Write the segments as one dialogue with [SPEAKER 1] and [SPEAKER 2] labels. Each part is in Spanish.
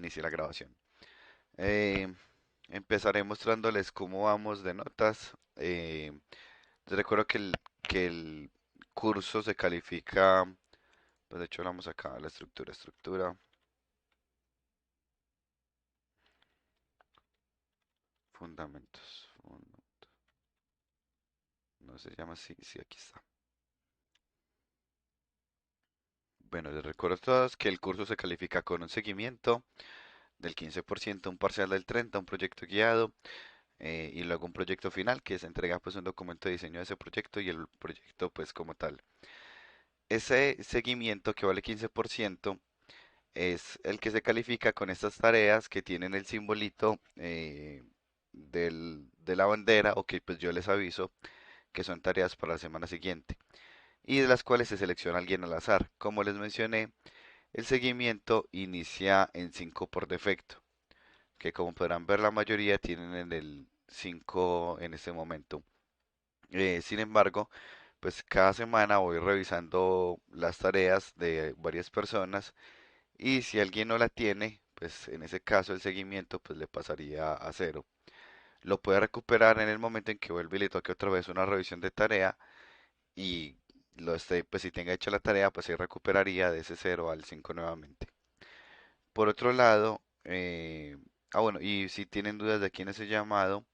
[SPEAKER 1] inicie la grabación. Eh, Empezaré mostrándoles cómo vamos de notas. Les recuerdo que el curso se califica, pues de hecho vamos acá, la estructura, fundamentos, no se llama así, sí, aquí está. Bueno, les recuerdo a todos que el curso se califica con un seguimiento del 15%, un parcial del 30%, un proyecto guiado y luego un proyecto final que se entrega pues un documento de diseño de ese proyecto y el proyecto pues como tal. Ese seguimiento que vale 15% es el que se califica con estas tareas que tienen el simbolito de la bandera o que pues yo les aviso que son tareas para la semana siguiente y de las cuales se selecciona alguien al azar. Como les mencioné, el seguimiento inicia en 5 por defecto, que como podrán ver la mayoría tienen en el 5 en este momento. Sin embargo, pues cada semana voy revisando las tareas de varias personas y si alguien no la tiene, pues en ese caso el seguimiento pues le pasaría a cero. Lo puede recuperar en el momento en que vuelve y le toque otra vez una revisión de tarea y pues si tenga hecha la tarea, pues se recuperaría de ese cero al 5 nuevamente. Por otro lado, bueno, y si tienen dudas de quién es el llamado,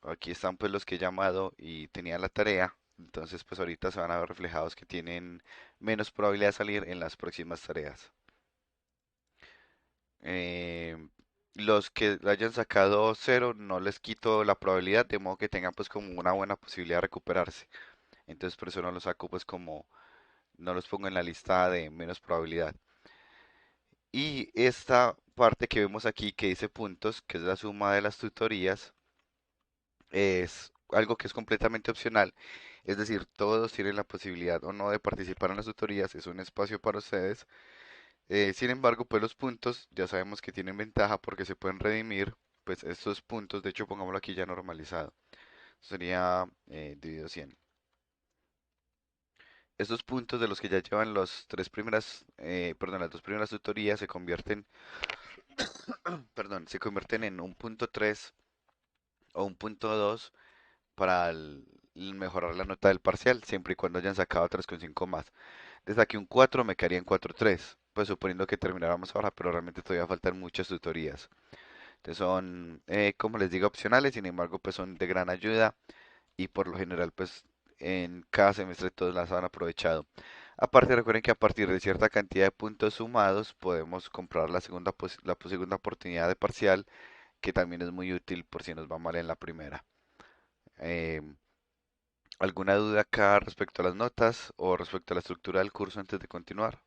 [SPEAKER 1] aquí están pues los que he llamado y tenían la tarea. Entonces pues ahorita se van a ver reflejados que tienen menos probabilidad de salir en las próximas tareas. Eh, los que hayan sacado cero no les quito la probabilidad de modo que tengan pues como una buena posibilidad de recuperarse. Entonces por eso no los saco pues como no los pongo en la lista de menos probabilidad. Y esta parte que vemos aquí que dice puntos, que es la suma de las tutorías, es algo que es completamente opcional. Es decir, todos tienen la posibilidad o no de participar en las tutorías, es un espacio para ustedes. Sin embargo, pues los puntos ya sabemos que tienen ventaja porque se pueden redimir, pues estos puntos, de hecho pongámoslo aquí ya normalizado, sería dividido 100. Estos puntos de los que ya llevan las dos primeras tutorías se convierten, perdón, se convierten en un punto 3 o un punto 2 para el mejorar la nota del parcial, siempre y cuando hayan sacado 3,5 más. Desde aquí un 4 me quedaría en 4,3, pues suponiendo que termináramos ahora, pero realmente todavía faltan muchas tutorías. Entonces son, como les digo, opcionales, sin embargo, pues son de gran ayuda y por lo general, pues en cada semestre todos las han aprovechado. Aparte, recuerden que a partir de cierta cantidad de puntos sumados podemos comprar la segunda oportunidad de parcial, que también es muy útil por si nos va mal en la primera. Em, ¿Alguna duda acá respecto a las notas o respecto a la estructura del curso antes de continuar?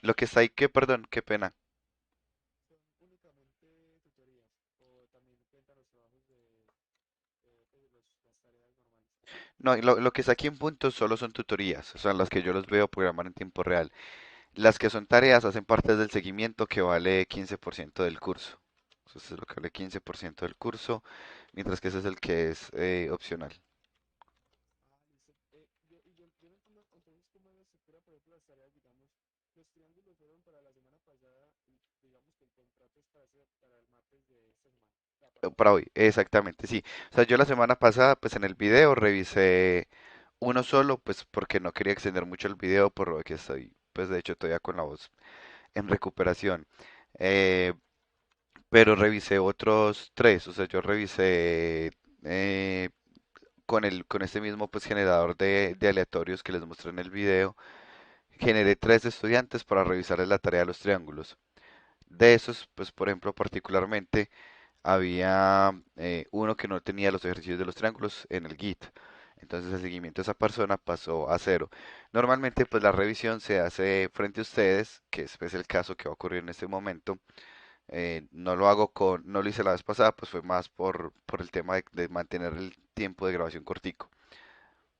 [SPEAKER 1] Lo que está ahí, que, perdón, qué pena. No, y lo que está aquí en puntos solo son tutorías, o sea, las que yo los veo programar en tiempo real. Las que son tareas hacen parte del seguimiento que vale 15% del curso. Eso es lo que vale 15% del curso, mientras que ese es el que es opcional. Para hoy, exactamente, sí. O sea, yo la semana pasada, pues en el video revisé uno solo, pues porque no quería extender mucho el video, por lo que estoy, pues de hecho todavía con la voz en recuperación. Eh, pero revisé otros tres, o sea, yo revisé eh, con este mismo pues generador de aleatorios que les mostré en el video, generé tres estudiantes para revisarles la tarea de los triángulos. De esos, pues por ejemplo, particularmente había uno que no tenía los ejercicios de los triángulos en el Git. Entonces el seguimiento de esa persona pasó a cero. Normalmente pues la revisión se hace frente a ustedes, que es pues, el caso que va a ocurrir en este momento. No lo hice la vez pasada, pues fue más por el tema de mantener el tiempo de grabación cortico.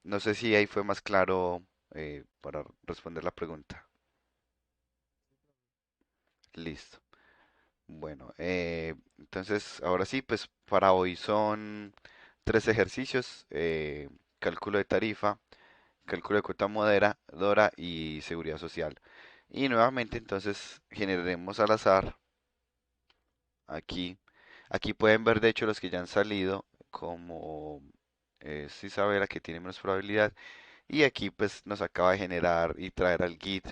[SPEAKER 1] No sé si ahí fue más claro para responder la pregunta. Listo. Bueno, entonces ahora sí, pues para hoy son tres ejercicios, cálculo de tarifa, cálculo de cuota moderadora y seguridad social. Y nuevamente entonces generaremos al azar aquí. Aquí pueden ver de hecho los que ya han salido como es Isabela que tiene menos probabilidad. Y aquí pues nos acaba de generar y traer al Git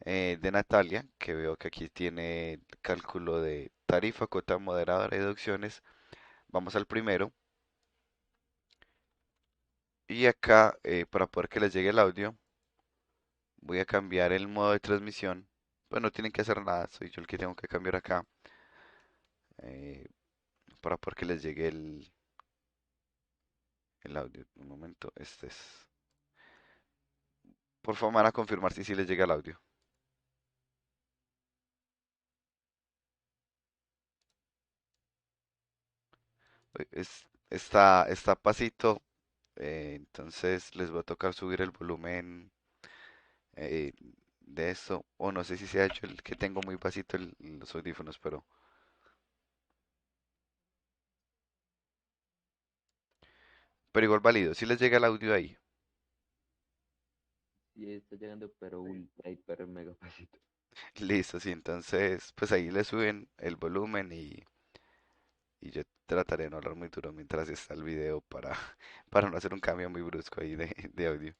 [SPEAKER 1] de Natalia, que veo que aquí tiene cálculo de tarifa, cuota moderadora y deducciones. Vamos al primero. Y acá, para poder que les llegue el audio, voy a cambiar el modo de transmisión. Pues no tienen que hacer nada, soy yo el que tengo que cambiar acá. eh, para poder que les llegue el audio. Un momento, este es. Por favor, van a confirmar si sí les llega el audio. Está pasito, entonces les va a tocar subir el volumen eh, de esto. O no sé si se ha hecho el que tengo muy pasito los audífonos, pero igual válido. Si les llega el audio ahí.
[SPEAKER 2] Y está llegando, pero ultra, hiper, mega pasito.
[SPEAKER 1] Listo, sí, entonces pues ahí le suben el volumen y yo trataré de no hablar muy duro mientras está el video para no hacer un cambio muy brusco ahí de audio.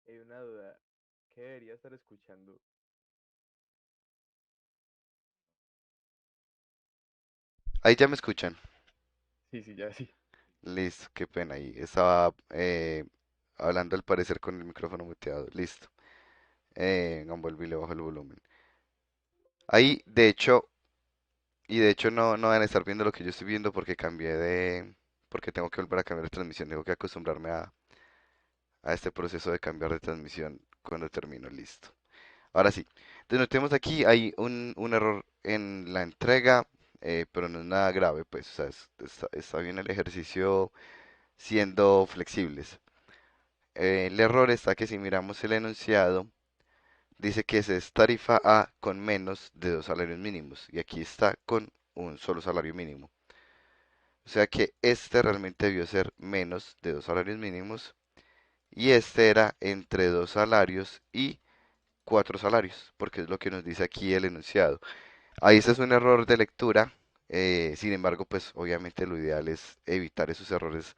[SPEAKER 2] Hay una duda. ¿Qué debería estar escuchando?
[SPEAKER 1] Ahí ya me escuchan.
[SPEAKER 2] Sí, sí, ya sí.
[SPEAKER 1] Listo, qué pena. Ahí estaba hablando al parecer con el micrófono muteado. Listo. No, vuelvo y le bajo el volumen. Ahí, de hecho, no van a estar viendo lo que yo estoy viendo porque porque tengo que volver a cambiar de transmisión. Tengo que acostumbrarme a este proceso de cambiar de transmisión cuando termino. Listo. Ahora sí. Entonces notemos aquí, hay un error en la entrega, pero no es nada grave, pues, o sea, está bien el ejercicio siendo flexibles. el error está que si miramos el enunciado, dice que ese es tarifa A con menos de dos salarios mínimos. Y aquí está con un solo salario mínimo. O sea que este realmente debió ser menos de dos salarios mínimos. Y este era entre dos salarios y cuatro salarios, porque es lo que nos dice aquí el enunciado. Ahí ese es un error de lectura. Sin embargo, pues obviamente lo ideal es evitar esos errores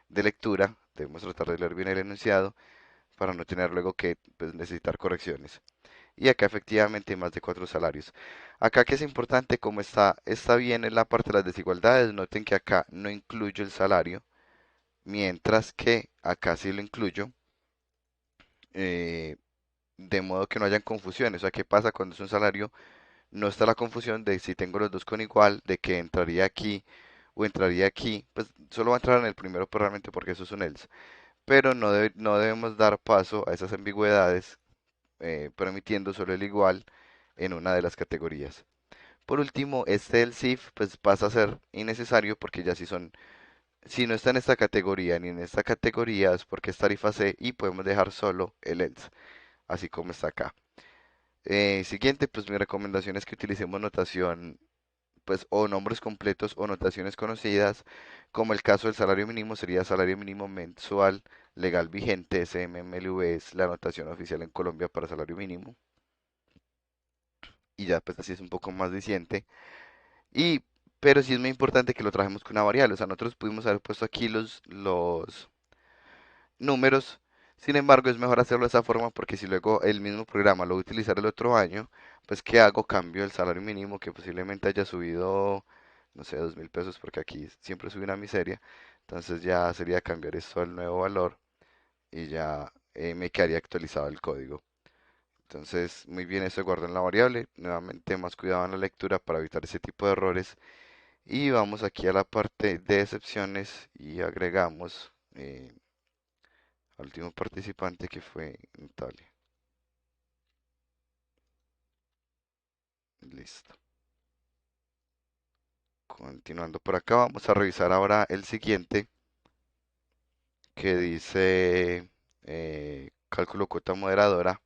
[SPEAKER 1] de lectura. Debemos tratar de leer bien el enunciado para no tener luego que pues, necesitar correcciones. Y acá efectivamente hay más de cuatro salarios. Acá que es importante, como está bien en la parte de las desigualdades, noten que acá no incluyo el salario, mientras que acá sí lo incluyo, eh, de modo que no hayan confusiones. O sea, ¿qué pasa cuando es un salario? No está la confusión de si tengo los dos con igual, de que entraría aquí o entraría aquí. Pues solo va a entrar en el primero pues, realmente porque eso es un else. Pero no debemos dar paso a esas ambigüedades, permitiendo solo el igual en una de las categorías. Por último, este else if pues pasa a ser innecesario porque ya si no está en esta categoría ni en esta categoría es porque es tarifa C y podemos dejar solo el else, así como está acá. Siguiente, pues mi recomendación es que utilicemos notación, pues o nombres completos o notaciones conocidas, como el caso del salario mínimo sería salario mínimo mensual legal vigente, SMMLV es la notación oficial en Colombia para salario mínimo, y ya pues así es un poco más diciente. Y, pero sí es muy importante que lo trabajemos con una variable, o sea, nosotros pudimos haber puesto aquí los números. Sin embargo, es mejor hacerlo de esa forma porque si luego el mismo programa lo voy a utilizar el otro año, pues ¿qué hago? Cambio el salario mínimo que posiblemente haya subido, no sé, 2.000 pesos porque aquí siempre sube una miseria. Entonces ya sería cambiar esto al nuevo valor y ya me quedaría actualizado el código. Entonces, muy bien, eso guardo en la variable. Nuevamente, más cuidado en la lectura para evitar ese tipo de errores. Y vamos aquí a la parte de excepciones y agregamos al último participante que fue Natalia. Listo. Continuando por acá, vamos a revisar ahora el siguiente que dice cálculo cuota moderadora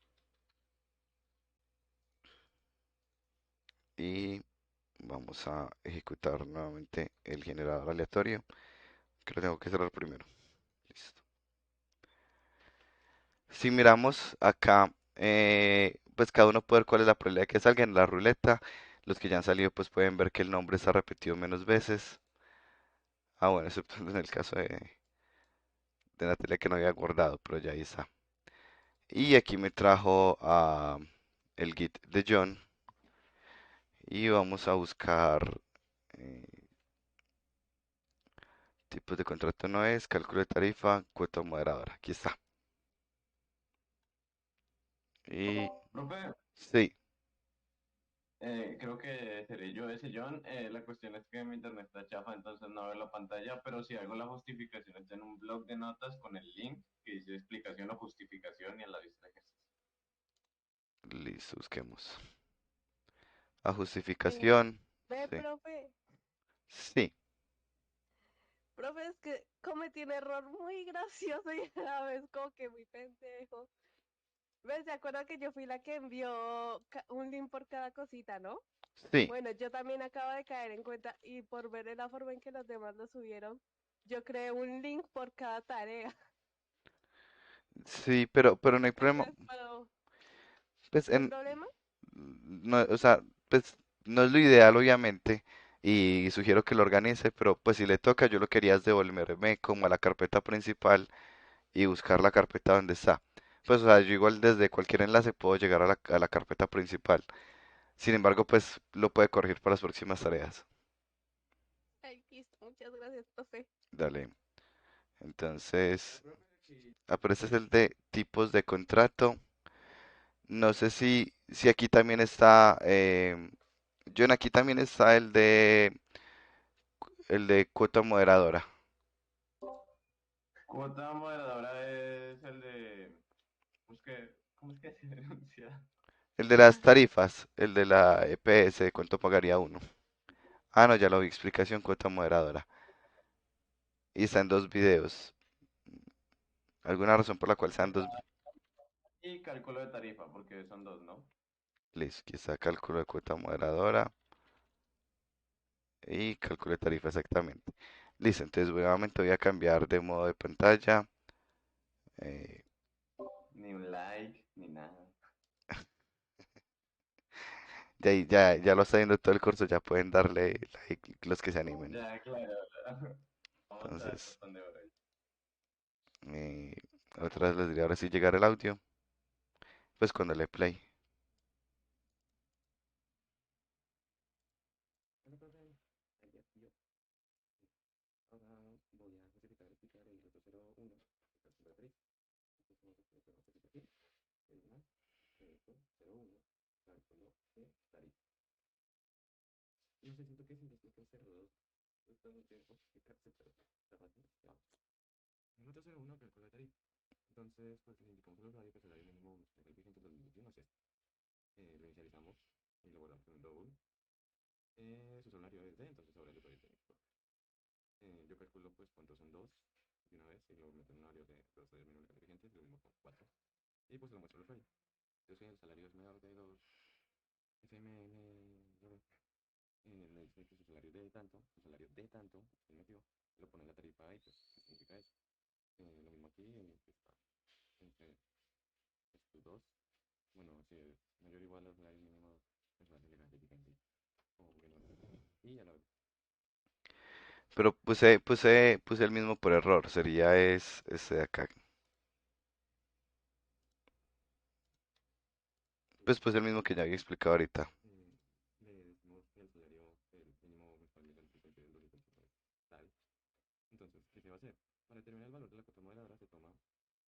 [SPEAKER 1] y vamos a ejecutar nuevamente el generador aleatorio que lo tengo que cerrar primero. Listo. Si miramos acá, pues cada uno puede ver cuál es la probabilidad de que salga en la ruleta. Los que ya han salido pues pueden ver que el nombre está repetido menos veces. Ah, bueno, excepto en el caso de Natalia que no había guardado, pero ya ahí está. Y aquí me trajo el git de John y vamos a buscar eh, tipos de contrato no es, cálculo de tarifa, cuota moderadora. Aquí está. Y
[SPEAKER 3] Profe,
[SPEAKER 1] sí,
[SPEAKER 3] creo que seré yo ese John. La cuestión es que mi internet está chafa, entonces no veo la pantalla, pero si hago la justificación está en un blog de notas con el link que dice explicación o justificación y en la lista de ejercicios.
[SPEAKER 1] listo, busquemos. A
[SPEAKER 4] Eh,
[SPEAKER 1] justificación.
[SPEAKER 4] Ve,
[SPEAKER 1] Sí, sí,
[SPEAKER 4] profe, es que cometí un error muy gracioso y a la vez como que muy pendejo. ¿Ves? ¿Se acuerda que yo fui la que envió un link por cada cosita, ¿no?
[SPEAKER 1] sí,
[SPEAKER 4] Bueno, yo también acabo de caer en cuenta y por ver la forma en que los demás lo subieron, yo creé un link por cada tarea.
[SPEAKER 1] sí, pero no hay problema.
[SPEAKER 4] Entonces,
[SPEAKER 1] Pues
[SPEAKER 4] ¿no hay problema?
[SPEAKER 1] no, o sea, pues no es lo ideal obviamente y sugiero que lo organice, pero pues si le toca yo lo quería es devolverme como a la carpeta principal y buscar la carpeta donde está. Pues o sea, yo igual desde cualquier enlace puedo llegar a la carpeta principal. Sin embargo, pues lo puede corregir para las próximas tareas.
[SPEAKER 4] Ay, listo, muchas gracias, profe.
[SPEAKER 1] Dale. Entonces, pero este es el de tipos de contrato. No sé si aquí también está, John, aquí también está el de cuota moderadora.
[SPEAKER 3] Cuota moderadora es el de... ¿Cómo es que se denuncia?
[SPEAKER 1] El de las tarifas, el de la EPS, ¿cuánto pagaría uno? Ah, no, ya lo vi, explicación cuota moderadora. Y está en dos videos. ¿Alguna razón por la cual sean dos?
[SPEAKER 3] Y cálculo de tarifa, porque son dos, ¿no?
[SPEAKER 1] Listo, aquí está cálculo de cuota moderadora y cálculo de tarifa exactamente. Listo, entonces nuevamente voy a cambiar de modo de pantalla. eh,
[SPEAKER 3] Ni un like, ni nada.
[SPEAKER 1] de ahí ya lo está viendo todo el curso, ya pueden darle like los que se animen.
[SPEAKER 3] Ya, claro. Vamos a dar
[SPEAKER 1] Entonces,
[SPEAKER 3] botón de oro.
[SPEAKER 1] eh, otra vez les diré ahora sí llegar el audio, pues cuando le play.
[SPEAKER 2] Hola, profe. Ahí ya yo. Ahora voy a justificar explicar el reto 01, cálculo de tarifa. Entonces vamos a hacer aquí, el más, reto 01, cálculo de tarifa. No sé, siento que si me explico 02, esto no tiene que explicarse, pero está fácil. Ya. El reto 01, cálculo de tarifa. Entonces, pues le indicamos al usuario que el salario mínimo legal vigente en 2021 es este. Lo inicializamos y lo guardamos en un double. Su salario es de, entonces ahora el usuario tiene que yo calculo pues cuántos son dos de una vez y lo meto en un área de dos salarios mínimos legales vigentes, lo mismo con cuatro. Y pues lo muestro al usuario. Entonces el salario es menor de 2 SML, le dice que su salario es de tanto, su salario de tanto, se metió, lo pone en la tarifa y pues, ¿qué significa eso? Lo mismo aquí, que está entre estos dos. Bueno, si es mayor o igual al salario mínimo mensual legal vigente o menor. Y a la vez.
[SPEAKER 1] Pero puse el mismo por error, sería este de acá. Pues puse el mismo que ya había explicado ahorita.
[SPEAKER 2] Le decimos que el salario, el mínimo mensual legal vigente del 2029 tal. Entonces, ¿qué se va a hacer? Para determinar el valor de la cuota moderadora se toma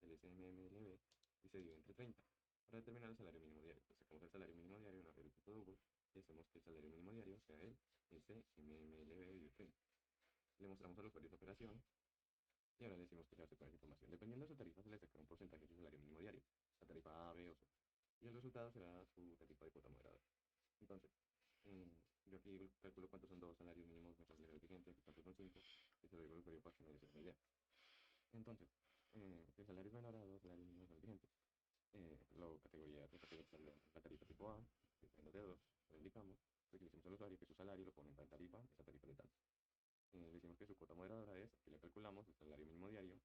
[SPEAKER 2] el SMMLB y se divide entre 30. Para determinar el salario mínimo diario, pues sacamos el salario mínimo diario en el tipo double y hacemos que el salario mínimo diario sea el SMMLB dividido 30. Le mostramos al usuario esta operación y ahora le decimos que se hace con esa información. Dependiendo de su tarifa, se le saca un porcentaje de su salario mínimo diario, la tarifa A, B o C. Y el resultado será su tarifa de cuota moderada. Entonces, eh, yo aquí calculo cuántos son dos salarios mínimos mensuales vigentes, aquí cuántos son cinco, y se lo digo al usuario para que me dé una idea. Entonces, el salario es menor a dos salarios mínimos vigentes. Lo categorizamos la tarifa tipo A, que es menos de 2, lo indicamos, pues le decimos al usuario que su salario lo pone en tal tarifa, esa tarifa de tanto. Le decimos que su cuota moderadora es, aquí le calculamos el salario mínimo diario,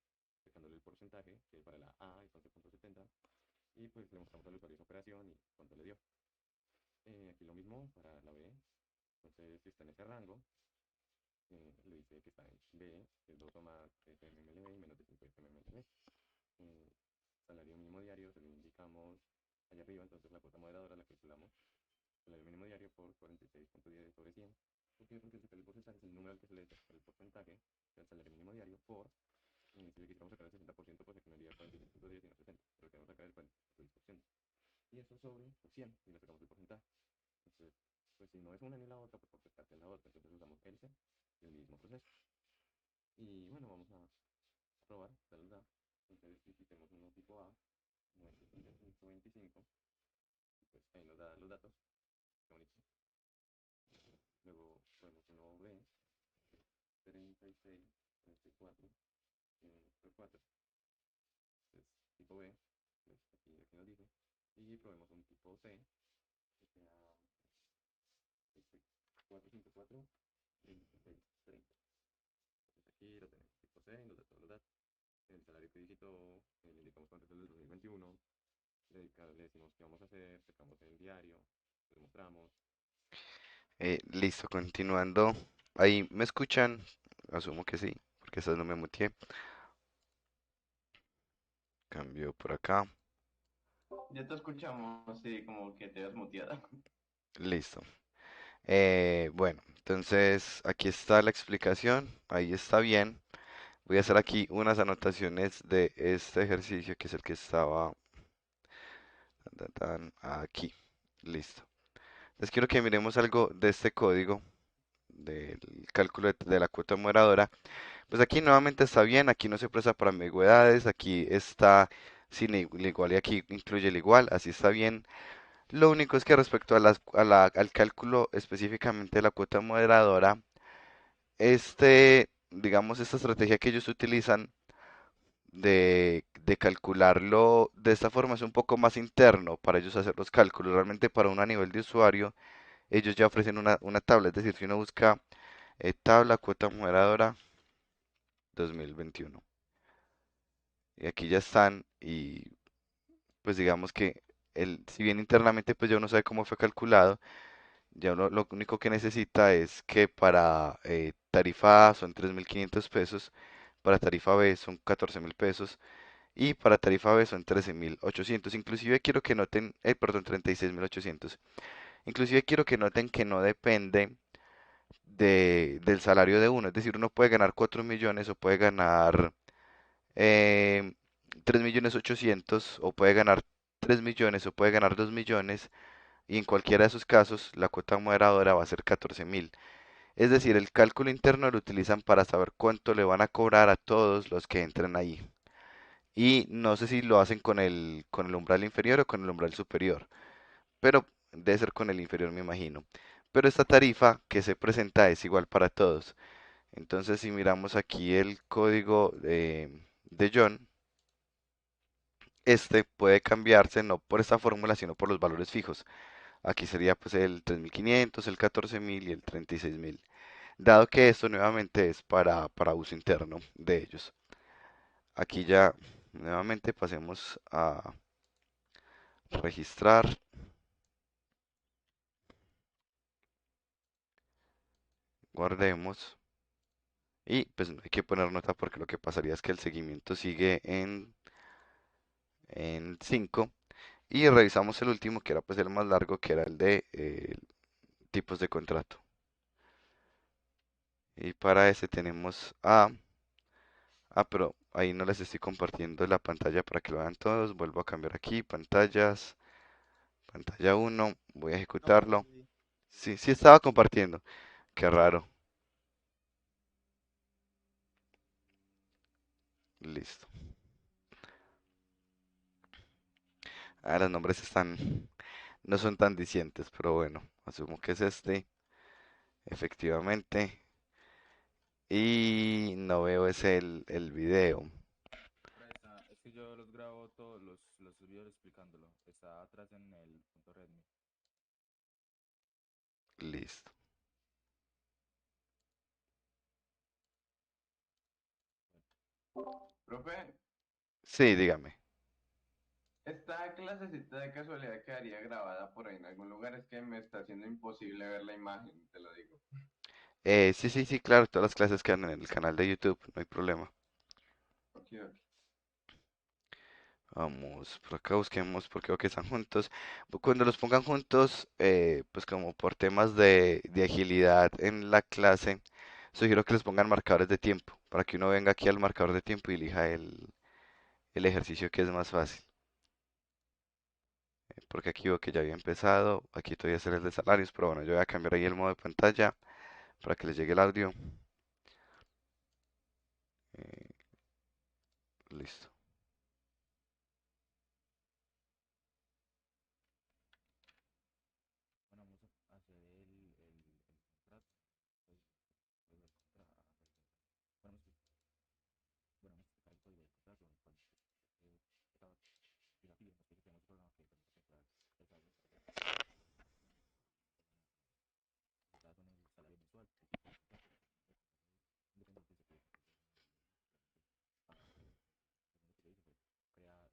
[SPEAKER 2] sacándole el porcentaje, que para la A es 11,70, y pues le mostramos al usuario esa operación y cuánto le dio. Aquí lo mismo para la B, entonces si está en ese rango, le dice que está en B, que es 2 o más FMLB y menos de 5 FMLB. Eh, Salario mínimo diario se lo indicamos allá arriba, entonces la cuota moderadora la calculamos. Salario mínimo diario por 46,10 sobre 100. Porque el porcentaje es el número al que se le saca el porcentaje del salario mínimo diario por, si le quisiéramos sacar el 60%, pues aquí no iría 46,10 sino 60, pero queremos sacar el 46%. Y eso sobre 100 y le sacamos el porcentaje. Entonces, pues si no es una ni la otra, pues por descarte la otra, entonces usamos else y el mismo proceso. Y bueno, vamos a probar, ya los da. Entonces, si tenemos uno tipo A, 95.25, pues ahí nos da los datos, qué bonito. Luego podemos uno B, 36, 34, 4. Entonces, tipo B, pues aquí nos dice. Y probemos un tipo C, que sea este 454, 26, 30. Entonces aquí lo tenemos, tipo C, y nos da todos los datos. El salario que digitó, le indicamos cuánto es el del 2021, le decimos qué vamos a hacer, sacamos el diario, le mostramos.
[SPEAKER 1] Listo, continuando. Ahí me escuchan, asumo que sí, porque esta vez no me muteé. Cambio por acá.
[SPEAKER 3] Ya te escuchamos, sí, como que te has muteado.
[SPEAKER 1] Listo. Bueno, entonces aquí está la explicación. Ahí está bien. Voy a hacer aquí unas anotaciones de este ejercicio que es el que estaba aquí. Listo. Les quiero que miremos algo de este código del cálculo de la cuota moderadora. Pues aquí nuevamente está bien, aquí no se presta para ambigüedades, aquí está sin el igual y aquí incluye el igual, así está bien. Lo único es que respecto a al cálculo específicamente de la cuota moderadora, digamos, esta estrategia que ellos utilizan de calcularlo de esta forma es un poco más interno para ellos hacer los cálculos. Realmente para uno a nivel de usuario, ellos ya ofrecen una tabla. Es decir, si uno busca tabla cuota moderadora 2021 y aquí ya están y pues digamos que si bien internamente pues ya uno sabe cómo fue calculado, ya uno lo único que necesita es que para tarifa A son 3.500 pesos, para tarifa B son 14.000 pesos y para tarifa B son 13.800. Inclusive quiero que noten, perdón, 36.800. Inclusive quiero que noten que no depende del salario de uno. Es decir, uno puede ganar 4 millones o puede ganar eh, 3.800.000 o puede ganar 3 millones o puede ganar 2 millones y en cualquiera de esos casos la cuota moderadora va a ser 14.000. Es decir, el cálculo interno lo utilizan para saber cuánto le van a cobrar a todos los que entren ahí. Y no sé si lo hacen con el umbral inferior o con el umbral superior, pero debe ser con el inferior, me imagino. Pero esta tarifa que se presenta es igual para todos. Entonces, si miramos aquí el código de John, este puede cambiarse no por esta fórmula, sino por los valores fijos. Aquí sería pues el 3.500, el 14.000 y el 36.000. Dado que esto nuevamente es para uso interno de ellos. Aquí ya nuevamente pasemos a registrar, guardemos y pues no hay que poner nota porque lo que pasaría es que el seguimiento sigue en 5 y revisamos el último que era pues el más largo que era el de tipos de contrato. Y para ese tenemos pero ahí no les estoy compartiendo la pantalla para que lo vean todos. Vuelvo a cambiar aquí, pantallas, pantalla uno, voy a
[SPEAKER 5] No, pero
[SPEAKER 1] ejecutarlo.
[SPEAKER 5] sí.
[SPEAKER 1] Sí, sí estaba compartiendo. Qué raro. Listo. Los nombres no son tan dicientes, pero bueno, asumo que es este, efectivamente. Y no veo ese el video.
[SPEAKER 2] Está, es que yo los grabo todos los videos explicándolo. Está atrás en el punto Redmi.
[SPEAKER 1] Listo.
[SPEAKER 3] Profe,
[SPEAKER 1] Sí, dígame.
[SPEAKER 3] esta clasecita de casualidad quedaría grabada por ahí en algún lugar. Es que me está haciendo imposible ver la imagen, te lo digo.
[SPEAKER 1] Sí, sí, sí, claro, todas las clases quedan en el canal de YouTube, no hay problema.
[SPEAKER 3] Ok, ok.
[SPEAKER 1] Vamos, por acá busquemos porque veo que están juntos. Cuando los pongan juntos, pues como por temas de agilidad en la clase, sugiero que les pongan marcadores de tiempo, para que uno venga aquí al marcador de tiempo y elija el ejercicio que es más fácil. Porque aquí veo que ya había empezado, aquí todavía hacer el de salarios, pero bueno, yo voy a cambiar ahí el modo de pantalla para que les llegue el audio. Eh, listo.
[SPEAKER 2] Bueno, vamos a hacer el contrato. Pues, pues, bueno, bueno, vamos a explicar el código del contrato, en el cual estaba la pide, nos pide que tenemos un programa que permite calcular el salario basado en el salario mensual, el tipo de contrato, independientes de que lo que yo hice fue crear,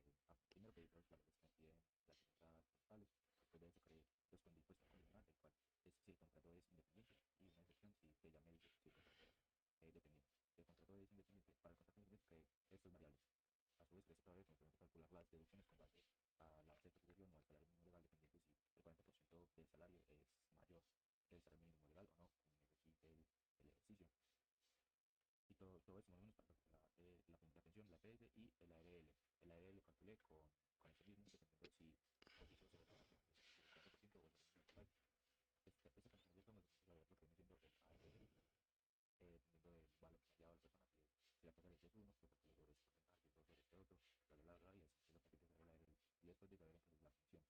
[SPEAKER 2] primero pedir los valores que me piden las empresas totales, después de eso creé los pues, un condicional, el cual es si el contrato es independiente y una excepción si que ya me dice si el contrato es dependiente. Si el contrato es independiente, para el contrato independiente creé estos variables. A su vez, de estos variables me permite calcular las deducciones con base a la fecha de cotización o al salario mínimo legal, dependiendo si el 40% del salario es mayor que el salario mínimo legal o no, como necesite el ejercicio. Y todo eso más o menos para calcular la pensión, la EPS y el ARL. El ARL lo calculé con este mismo, dependiendo si hizo celebración del 40% o el salario mínimo legal. Esta canción de tomas la verdad lo que viene siendo el ARL, dependiendo del valor que me haya dado la persona, si la tasa de 10 uno, pues lo calculo sobre este porcentaje, 2 sobre este otro, y así es lo que empieza a hacer el ARL. Y después de saber entonces la función,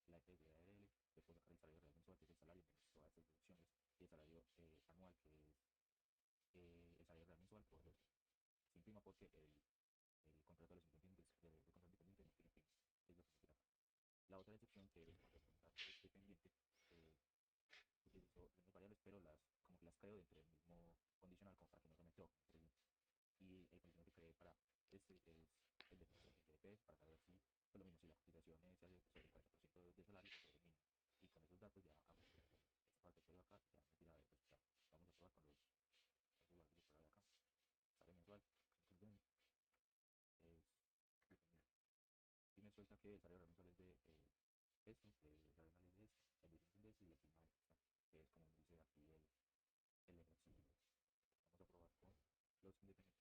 [SPEAKER 2] la EPS de ARL, le puedo sacar el salario real mensual, que es el salario menos todas estas deducciones, y el salario anual, que es el salario real mensual por 12. Se imprima porque el contrato de los independientes, de contrato independiente no tiene fin, es lo que se tira acá. La otra excepción que es cuando el contrato es dependiente, eh, utilizo las mismas variables, pero como que las creo dentro del mismo condicional como para que no se me choquen entre sí. Y el condicional que creé para este es el de el GDP para saber si, pues lo mismo, si la cotización se hace sobre el 40% del salario o sobre el mínimo. Y con esos datos ya hago esta parte que acá, ya me tira de resultado. Vamos a probar con los valores de por acá. Sale mensual, conclusión, es dependiente. Y me suelta que el salario mensual es de esto, el salario mensual es de esto, el de esto y la estima de esto, que es como dice aquí el ejercicio. Vamos a probar con los independientes que están con millones dependientes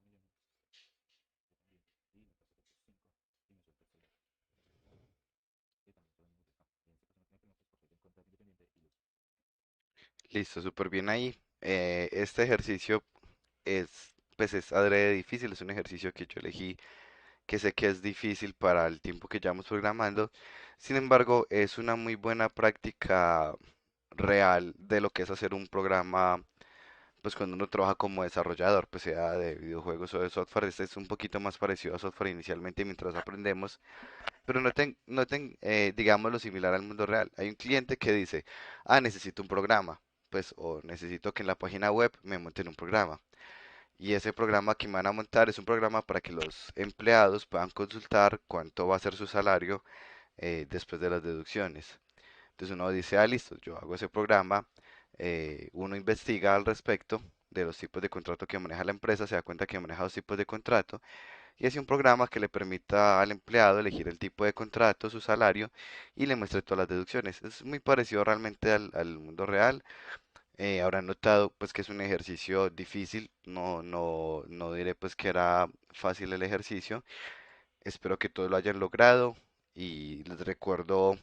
[SPEAKER 2] y la tasa que es 5 y me suelta este dato que también son los mismos de acá. Y en este caso no tiene preguntas por ser en contra independiente y listo.
[SPEAKER 1] Listo, súper bien ahí. Este ejercicio pues es adrede difícil, es un ejercicio que yo elegí, que sé que es difícil para el tiempo que llevamos programando. Sin embargo, es una muy buena práctica real de lo que es hacer un programa, pues cuando uno trabaja como desarrollador, pues sea de videojuegos o de software. Este es un poquito más parecido a software inicialmente mientras aprendemos, pero noten, digamos, lo similar al mundo real. Hay un cliente que dice, ah, necesito un programa, pues, o necesito que en la página web me monten un programa. Y ese programa que me van a montar es un programa para que los empleados puedan consultar cuánto va a ser su salario después de las deducciones. Entonces uno dice, ah, listo, yo hago ese programa, uno investiga al respecto de los tipos de contrato que maneja la empresa, se da cuenta que maneja dos tipos de contrato y hace un programa que le permita al empleado elegir el tipo de contrato, su salario y le muestre todas las deducciones. Es muy parecido realmente al mundo real. Habrán notado pues que es un ejercicio difícil, no diré pues que era fácil el ejercicio. Espero que todos lo hayan logrado y les recuerdo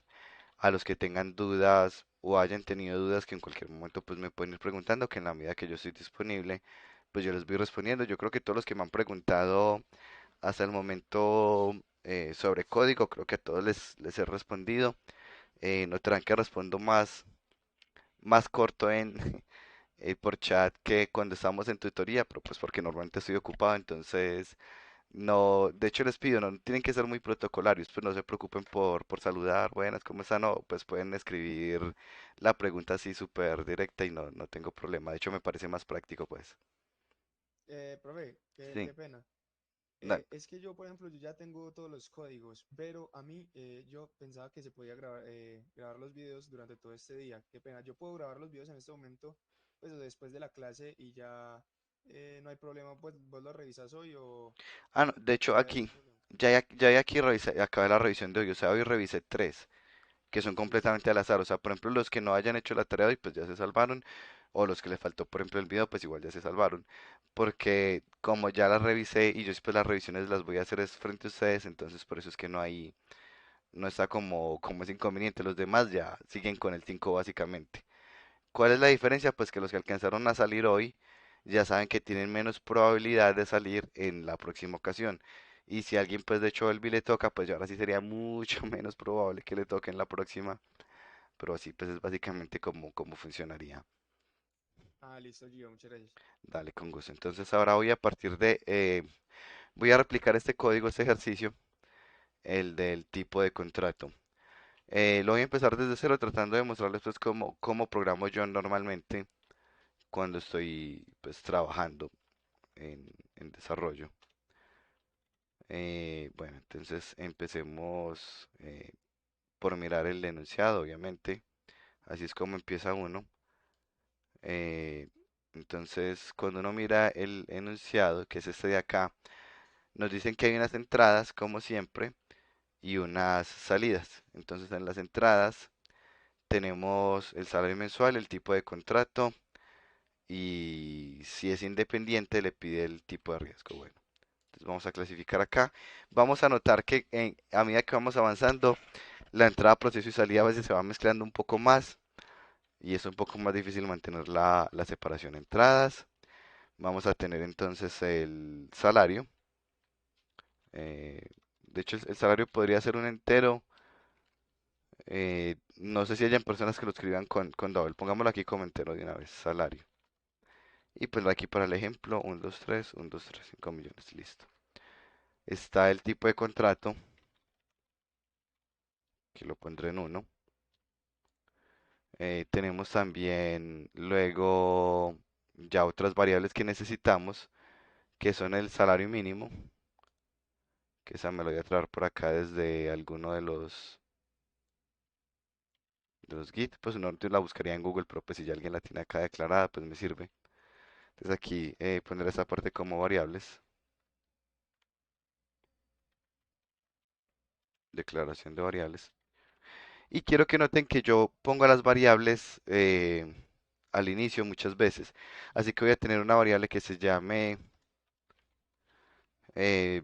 [SPEAKER 1] a los que tengan dudas o hayan tenido dudas que en cualquier momento pues me pueden ir preguntando, que en la medida que yo estoy disponible pues yo les voy respondiendo. Yo creo que todos los que me han preguntado hasta el momento sobre código, creo que a todos les he respondido. Notarán que respondo más corto en por chat que cuando estamos en tutoría, pero pues porque normalmente estoy ocupado, entonces no, de hecho les pido, no tienen que ser muy protocolarios, pues no se preocupen por saludar, buenas, ¿cómo están? No, pues pueden escribir la pregunta así súper directa y no tengo problema, de hecho me parece más práctico pues.
[SPEAKER 5] Profe,
[SPEAKER 1] Sí,
[SPEAKER 5] qué pena.
[SPEAKER 1] no,
[SPEAKER 5] Es que yo, por ejemplo, yo ya tengo todos los códigos, pero a mí yo pensaba que se podía grabar los videos durante todo este día. Qué pena, yo puedo grabar los videos en este momento, pues después de la clase y ya no hay problema, pues vos lo revisas hoy
[SPEAKER 1] no, de hecho
[SPEAKER 5] o hay algún
[SPEAKER 1] aquí,
[SPEAKER 5] problema.
[SPEAKER 1] ya aquí revisé, acabé la revisión de hoy, o sea, hoy revisé tres, que son
[SPEAKER 5] Listo.
[SPEAKER 1] completamente al azar. O sea, por ejemplo, los que no hayan hecho la tarea hoy, pues ya se salvaron. O los que le faltó, por ejemplo, el video, pues igual ya se salvaron. Porque como ya las revisé y yo después las revisiones las voy a hacer es frente a ustedes, entonces por eso es que no está como es inconveniente. Los demás ya siguen con el 5 básicamente. ¿Cuál es la diferencia? Pues que los que alcanzaron a salir hoy ya saben que tienen menos probabilidad de salir en la próxima ocasión. Y si a alguien pues de hecho el le toca, pues ya ahora sí sería mucho menos probable que le toque en la próxima. Pero así pues es básicamente como funcionaría.
[SPEAKER 5] Ah, listo, Gio, muchas gracias.
[SPEAKER 1] Dale con gusto. Entonces ahora voy a partir voy a replicar este código, este ejercicio, el del tipo de contrato. Lo voy a empezar desde cero tratando de mostrarles pues cómo programo yo normalmente cuando estoy pues trabajando en desarrollo. Bueno, entonces empecemos por mirar el enunciado, obviamente. Así es como empieza uno. Eh, entonces, cuando uno mira el enunciado, que es este de acá, nos dicen que hay unas entradas, como siempre, y unas salidas. Entonces, en las entradas tenemos el salario mensual, el tipo de contrato, y si es independiente, le pide el tipo de riesgo. Bueno, entonces vamos a clasificar acá. Vamos a notar que a medida que vamos avanzando, la entrada, proceso y salida a veces se va mezclando un poco más y es un poco más difícil mantener la separación de entradas. Vamos a tener entonces el salario. eh, de hecho, el salario podría ser un entero. No sé si hayan personas que lo escriban con double. Pongámoslo aquí como entero de una vez, salario. Y pues aquí para el ejemplo, 1, 2, 3, 1, 2, 3, 5 millones, listo. está el tipo de contrato, que lo pondré en uno. Tenemos también luego ya otras variables que necesitamos, que son el salario mínimo, que esa me lo voy a traer por acá desde alguno de los Git. Pues no la buscaría en Google, pero pues si ya alguien la tiene acá declarada, pues me sirve. Entonces aquí poner esa parte como variables, declaración de variables. Y quiero que noten que yo pongo las variables al inicio muchas veces. Así que voy a tener una variable que se llame eh,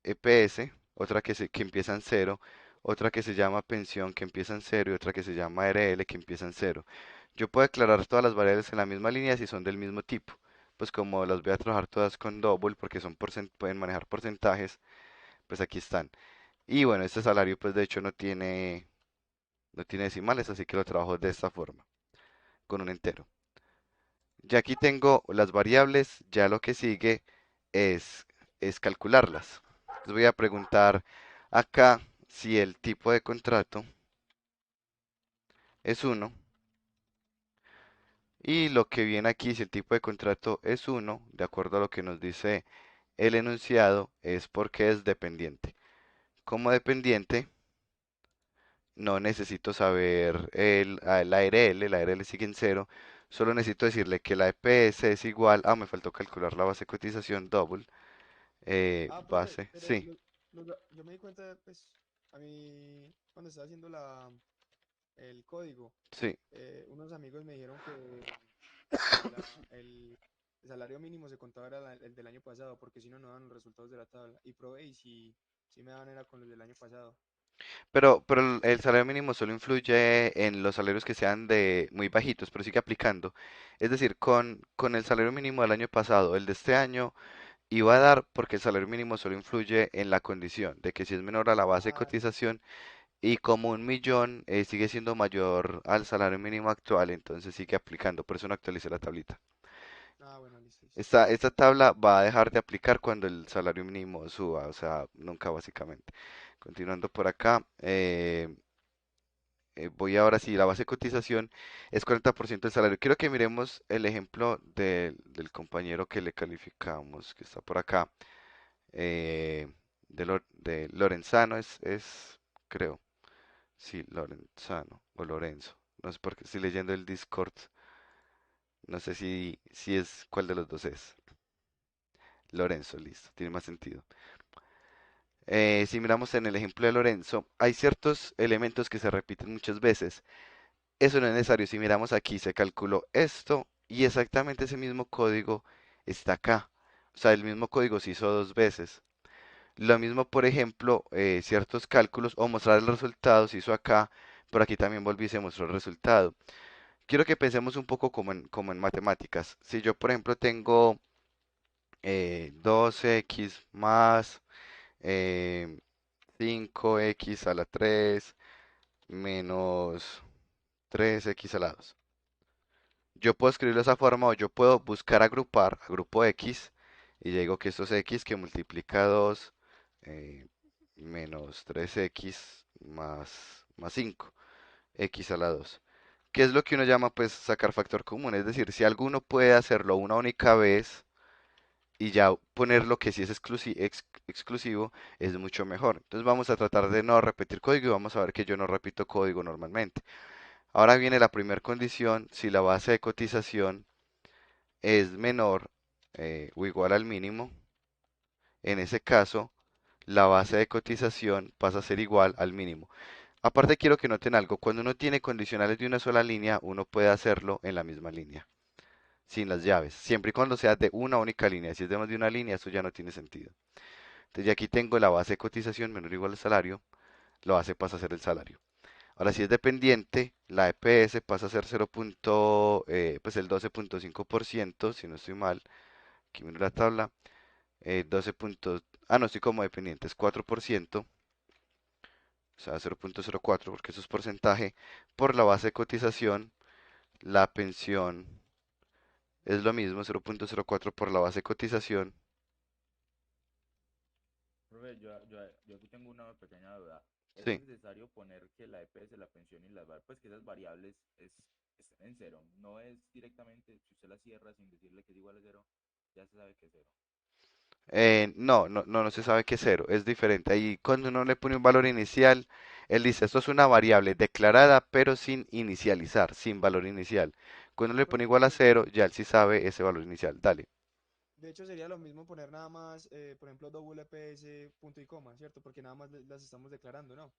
[SPEAKER 1] EPS, otra que empieza en cero, otra que se llama pensión que empieza en cero y otra que se llama RL que empieza en cero. Yo puedo declarar todas las variables en la misma línea si son del mismo tipo. Pues como las voy a trabajar todas con double porque pueden manejar porcentajes, pues aquí están. Y bueno, este salario pues de hecho no tiene decimales, así que lo trabajo de esta forma, con un entero. Ya aquí tengo las variables, ya lo que sigue es, es calcularlas. Les voy a preguntar acá si el tipo de contrato es uno y lo que viene aquí, si el tipo de contrato es uno, de acuerdo a lo que nos dice el enunciado, es porque es dependiente. Como dependiente, no necesito saber la ARL, la ARL sigue en cero, solo necesito decirle que la EPS es igual, me faltó calcular la base de cotización double,
[SPEAKER 5] Profe,
[SPEAKER 1] base,
[SPEAKER 5] pero
[SPEAKER 1] sí,
[SPEAKER 5] yo me di cuenta, pues, a mí, cuando estaba haciendo el código,
[SPEAKER 1] sí.
[SPEAKER 5] unos amigos me dijeron que el salario mínimo se contaba era el del año pasado, porque si no, no dan los resultados de la tabla. Y probé y si me daban era con los del año pasado.
[SPEAKER 1] Pero el salario mínimo solo influye en los salarios que sean de muy bajitos, pero sigue aplicando. Es decir, con el salario mínimo del año pasado, el de este año iba a dar porque el salario mínimo solo influye en la condición de que si es menor a la base de
[SPEAKER 5] Ah,
[SPEAKER 1] cotización y como 1.000.000 sigue siendo mayor al salario mínimo actual, entonces sigue aplicando. Por eso no actualicé la tablita.
[SPEAKER 5] bueno, listo, listo.
[SPEAKER 1] Esta tabla va a dejar de aplicar cuando el salario mínimo suba, o sea, nunca básicamente. Continuando por acá, voy ahora sí, la base de cotización es 40% del salario. Quiero que miremos el ejemplo del compañero que le calificamos, que está por acá, eh, de Lorenzano, creo, sí, Lorenzano o Lorenzo. No sé por qué estoy leyendo el Discord, no sé si es cuál de los dos es. Lorenzo, listo, tiene más sentido. Si miramos en el ejemplo de Lorenzo, hay ciertos elementos que se repiten muchas veces. Eso no es necesario. Si miramos aquí, se calculó esto y exactamente ese mismo código está acá. O sea, el mismo código se hizo dos veces. Lo mismo, por ejemplo, ciertos cálculos o mostrar el resultado se hizo acá, pero aquí también volví y se mostró el resultado. Quiero que pensemos un poco como en matemáticas. Si yo, por ejemplo, tengo 2x más eh, 5x a la 3 menos 3x a la 2. Yo puedo escribirlo de esa forma o yo puedo buscar agrupar a grupo X y ya digo que esto es X que multiplica 2 eh, menos 3X más 5 X a la 2. ¿Qué es lo que uno llama pues sacar factor común? Es decir, si alguno puede hacerlo una única vez y ya poner lo que sí es exclusivo, es mucho mejor. Entonces vamos a tratar de no repetir código y vamos a ver que yo no repito código normalmente. Ahora viene la primera condición, si la base de cotización es menor o igual al mínimo, en ese caso la base de cotización pasa a ser igual al mínimo. Aparte quiero que noten algo, cuando uno tiene condicionales de una sola línea, uno puede hacerlo en la misma línea, sin las llaves, siempre y cuando sea de una única línea. Si es de más de una línea, eso ya no tiene sentido. Entonces ya aquí tengo la base de cotización menor o igual al salario, la base pasa a ser el salario. Ahora si es dependiente, la EPS pasa a ser 0. Pues el 12.5%, si no estoy mal, aquí miro la tabla, 12 puntos, no, estoy como dependiente, es 4%, o sea, 0.04, porque eso es porcentaje, por la base de cotización, la pensión es lo mismo, 0.04 por la base de cotización,
[SPEAKER 6] Profe, yo aquí tengo una pequeña duda. ¿Es
[SPEAKER 1] Sí.
[SPEAKER 6] necesario poner que la EPS, la pensión y pues que esas variables estén en cero? No es directamente, si usted la cierra sin decirle que es igual a cero, ya se sabe que es cero.
[SPEAKER 1] No se sabe qué es cero, es diferente. Ahí cuando uno le pone un valor inicial, él dice, esto es una variable declarada, pero sin inicializar, sin valor inicial. Cuando le
[SPEAKER 5] Pues,
[SPEAKER 1] pone igual a cero, ya él sí sabe ese valor inicial. Dale.
[SPEAKER 5] de hecho, sería lo mismo poner nada más, por ejemplo, WPS punto y coma, ¿cierto? Porque nada más las estamos declarando, ¿no?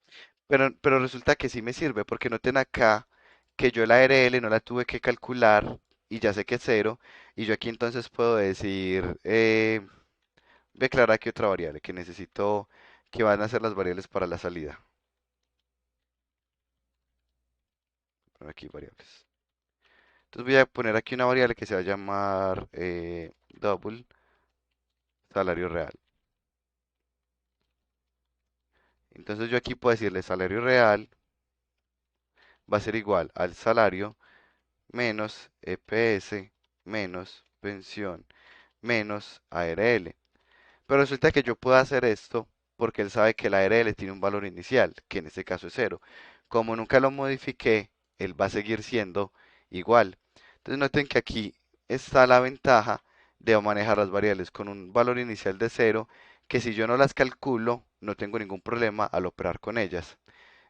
[SPEAKER 1] Pero resulta que sí me sirve, porque noten acá que yo la RL no la tuve que calcular y ya sé que es cero, y yo aquí entonces puedo decir, declarar aquí otra variable que necesito, que van a ser las variables para la salida. Poner aquí variables. Entonces voy a poner aquí una variable que se va a llamar double salario real. Entonces yo aquí puedo decirle salario real va a ser igual al salario menos EPS menos pensión menos ARL. Pero resulta que yo puedo hacer esto porque él sabe que la ARL tiene un valor inicial, que en este caso es cero. Como nunca lo modifiqué, él va a seguir siendo igual. Entonces noten que aquí está la ventaja de manejar las variables con un valor inicial de cero, que si yo no las calculo, no tengo ningún problema al operar con ellas.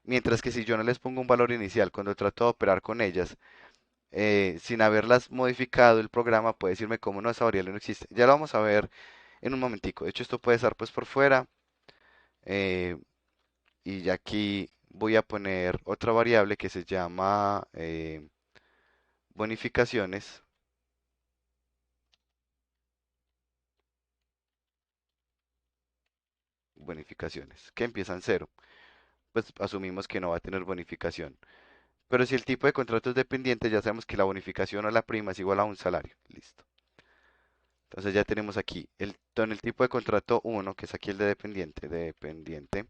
[SPEAKER 1] Mientras que si yo no les pongo un valor inicial cuando trato de operar con ellas, sin haberlas modificado, el programa puede decirme cómo no, esa variable no existe. Ya lo vamos a ver en un momentico. De hecho, esto puede estar pues por fuera. eh, y ya aquí voy a poner otra variable que se llama bonificaciones. Bonificaciones, que empiezan cero. Pues asumimos que no va a tener bonificación. Pero si el tipo de contrato es dependiente, ya sabemos que la bonificación o la prima es igual a un salario. Listo. Entonces ya tenemos aquí en el tipo de contrato uno, que es aquí el de dependiente,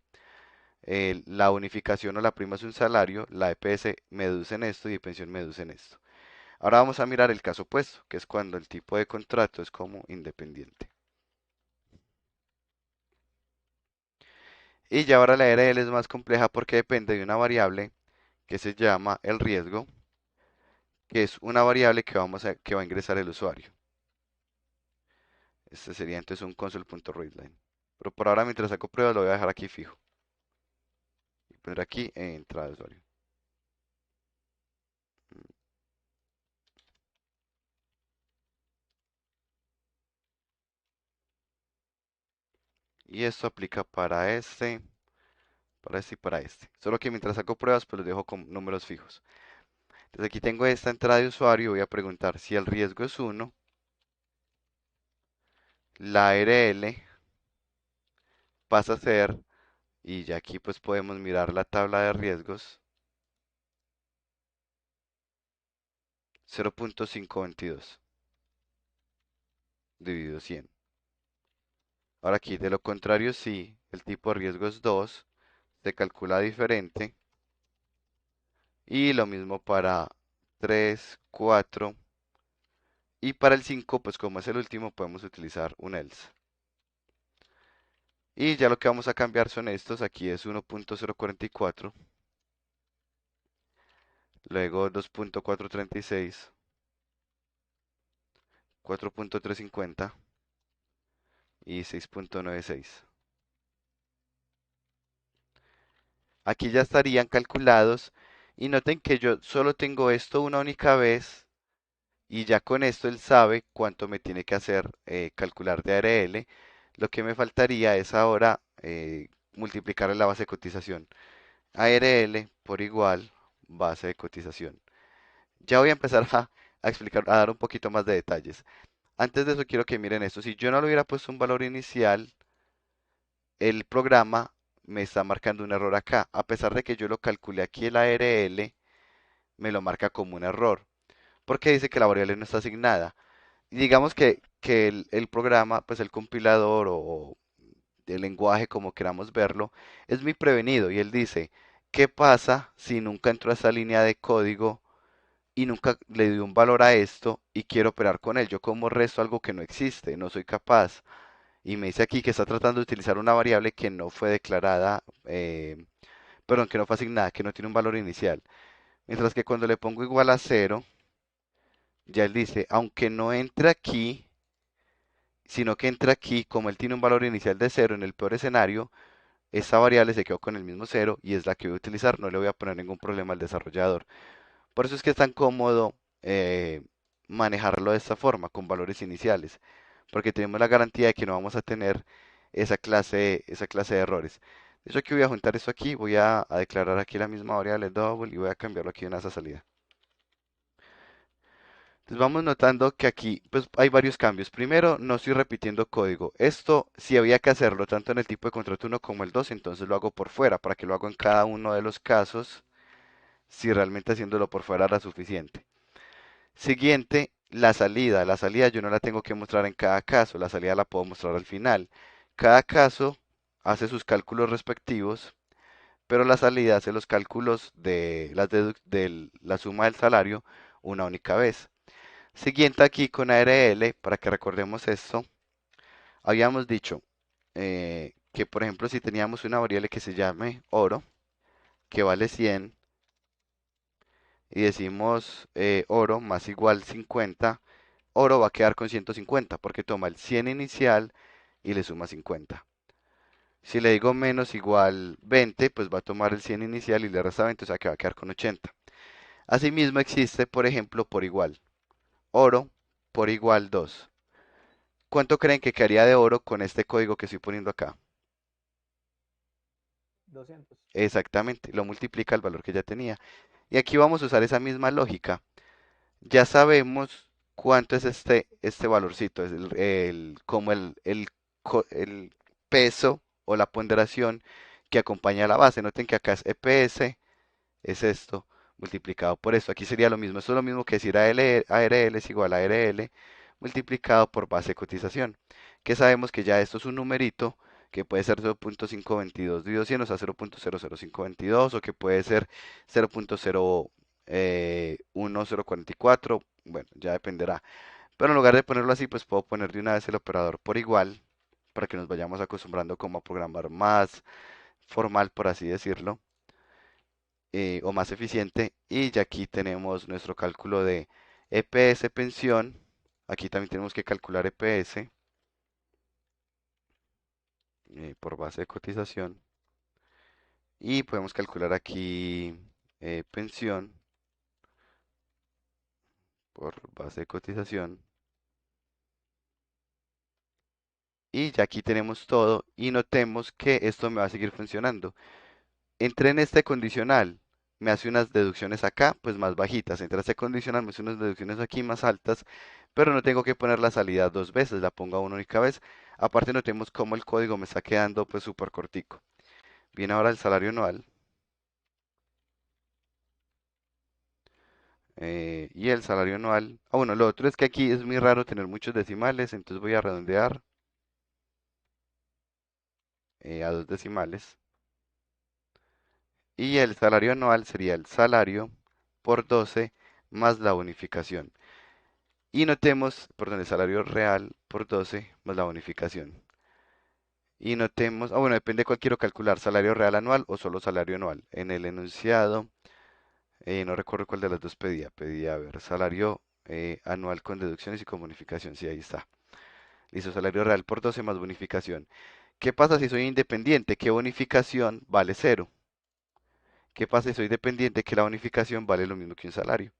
[SPEAKER 1] la bonificación o la prima es un salario, la EPS me deduce en esto y de pensión me deduce en esto. Ahora vamos a mirar el caso opuesto, que es cuando el tipo de contrato es como independiente. Y ya ahora la RL es más compleja porque depende de una variable que se llama el riesgo, que es una variable que va a ingresar el usuario. Este sería entonces un console.readline. Pero por ahora mientras saco pruebas lo voy a dejar aquí fijo. Y poner aquí entrada de usuario. Y esto aplica para este y para este. Solo que mientras saco pruebas pues los dejo con números fijos. Entonces aquí tengo esta entrada de usuario y voy a preguntar si el riesgo es uno, la RL pasa a ser, y ya aquí pues podemos mirar la tabla de riesgos, 0.522 dividido 100. Ahora aquí de lo contrario si el tipo de riesgo es 2, se calcula diferente. Y lo mismo para 3, 4 y para el 5 pues como es el último podemos utilizar un else. Y ya lo que vamos a cambiar son estos, aquí es 1.044, luego 2.436, 4.350 y 6.96. Aquí ya estarían calculados y noten que yo solo tengo esto una única vez y ya con esto él sabe cuánto me tiene que hacer calcular de ARL. Lo que me faltaría es ahora multiplicar la base de cotización. ARL por igual base de cotización. Ya voy a empezar a explicar, a dar un poquito más de detalles. Antes de eso quiero que miren esto. Si yo no le hubiera puesto un valor inicial, el programa me está marcando un error acá. A pesar de que yo lo calculé aquí el ARL, me lo marca como un error. Porque dice que la variable no está asignada. Y digamos que el programa, pues el compilador o el lenguaje, como queramos verlo, es muy prevenido. Y él dice, ¿qué pasa si nunca entro a esa línea de código y nunca le doy un valor a esto y quiero operar con él? Yo como resto algo que no existe, no soy capaz. y me dice aquí que está tratando de utilizar una variable que no fue declarada, perdón, que no fue asignada, que no tiene un valor inicial. Mientras que cuando le pongo igual a cero, ya él dice, aunque no entre aquí, sino que entra aquí, como él tiene un valor inicial de cero en el peor escenario, esta variable se quedó con el mismo cero y es la que voy a utilizar, no le voy a poner ningún problema al desarrollador. Por eso es que es tan cómodo manejarlo de esta forma, con valores iniciales, porque tenemos la garantía de que no vamos a tener esa clase de errores. De hecho, aquí voy a juntar esto aquí, voy a declarar aquí la misma variable double y voy a cambiarlo aquí en esa salida. Entonces vamos notando que aquí pues hay varios cambios. Primero, no estoy repitiendo código. Esto, si había que hacerlo tanto en el tipo de contrato 1 como el 2, entonces lo hago por fuera, para que lo haga en cada uno de los casos, si realmente haciéndolo por fuera era suficiente. Siguiente, la salida. La salida yo no la tengo que mostrar en cada caso, la salida la puedo mostrar al final. Cada caso hace sus cálculos respectivos, pero la salida hace los cálculos de la suma del salario una única vez. Siguiente aquí con ARL, para que recordemos esto, habíamos dicho que por ejemplo si teníamos una variable que se llame oro, que vale 100, y decimos oro más igual 50, oro va a quedar con 150 porque toma el 100 inicial y le suma 50. Si le digo menos igual 20, pues va a tomar el 100 inicial y le resta 20, o sea que va a quedar con 80. Asimismo existe, por ejemplo, por igual. Oro por igual 2. ¿Cuánto creen que quedaría de oro con este código que estoy poniendo acá?
[SPEAKER 5] 200.
[SPEAKER 1] Exactamente, lo multiplica el valor que ya tenía. Y aquí vamos a usar esa misma lógica. Ya sabemos cuánto es este valorcito, es como el peso o la ponderación que acompaña a la base. Noten que acá es EPS, es esto, multiplicado por esto. Aquí sería lo mismo, esto es lo mismo que decir ARL es igual a ARL multiplicado por base de cotización. Que sabemos que ya esto es un numerito que puede ser 0.522 dividido 100, o sea 0.00522, o que puede ser 0.01044, bueno, ya dependerá. Pero en lugar de ponerlo así, pues puedo poner de una vez el operador por igual, para que nos vayamos acostumbrando como a programar más formal, por así decirlo, o más eficiente. Y ya aquí tenemos nuestro cálculo de EPS pensión. Aquí también tenemos que calcular EPS por base de cotización. Y podemos calcular aquí pensión por base de cotización. Y ya aquí tenemos todo y notemos que esto me va a seguir funcionando. Entré en este condicional, me hace unas deducciones acá, pues más bajitas. Entré a este condicional, me hace unas deducciones aquí más altas, pero no tengo que poner la salida dos veces, la pongo a una única vez. Aparte notemos cómo el código me está quedando pues súper cortico. Viene ahora el salario anual. Y el salario anual. Ah, bueno, lo otro es que aquí es muy raro tener muchos decimales, entonces voy a redondear a dos decimales. Y el salario anual sería el salario por 12 más la bonificación. Y notemos, perdón, el salario real por 12 más la bonificación. Y notemos, bueno, depende de cuál quiero calcular, salario real anual o solo salario anual. En el enunciado, no recuerdo cuál de las dos pedía. Pedía, a ver, salario anual con deducciones y con bonificación. Sí, ahí está. Listo, salario real por 12 más bonificación. ¿Qué pasa si soy independiente? ¿Qué bonificación vale cero? ¿Qué pasa si soy dependiente? Que la bonificación vale lo mismo que un salario.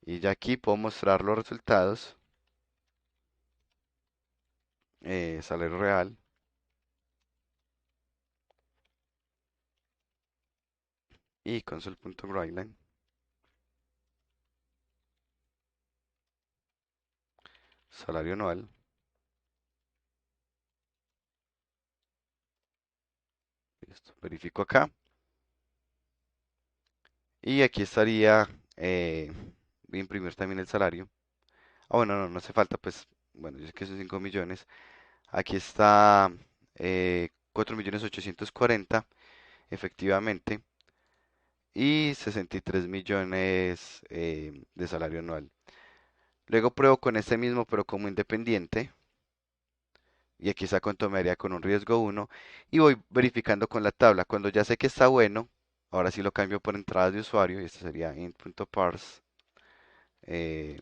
[SPEAKER 1] Y ya aquí puedo mostrar los resultados. Salario real. Y console.writeline. Salario anual. Listo. Verifico acá. Y aquí estaría. Voy a imprimir también el salario. Ah, bueno, no hace falta, pues. Bueno, yo sé que son 5 millones. Aquí está 4.840.000, efectivamente. Y 63 millones de salario anual. Luego pruebo con este mismo, pero como independiente. y aquí saco cuánto me haría con un riesgo uno y voy verificando con la tabla. Cuando ya sé que está bueno, ahora sí lo cambio por entradas de usuario y esto sería int.parse eh,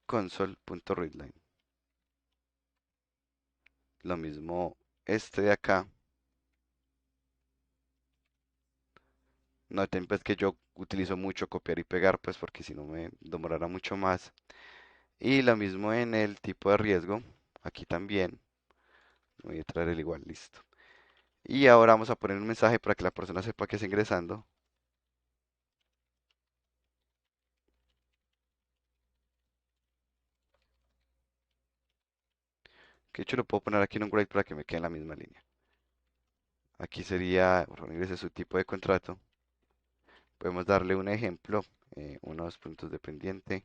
[SPEAKER 1] console.readline. Lo mismo este de acá. Noten pues que yo utilizo mucho copiar y pegar pues porque si no me demorará mucho más. Y lo mismo en el tipo de riesgo. Aquí también. Voy a traer el igual, listo. Y ahora vamos a poner un mensaje para que la persona sepa que está ingresando. Que de hecho lo puedo poner aquí en un grade para que me quede en la misma línea. Aquí sería, por favor, ingrese su tipo de contrato. Podemos darle un ejemplo. Uno, dos puntos dependiente.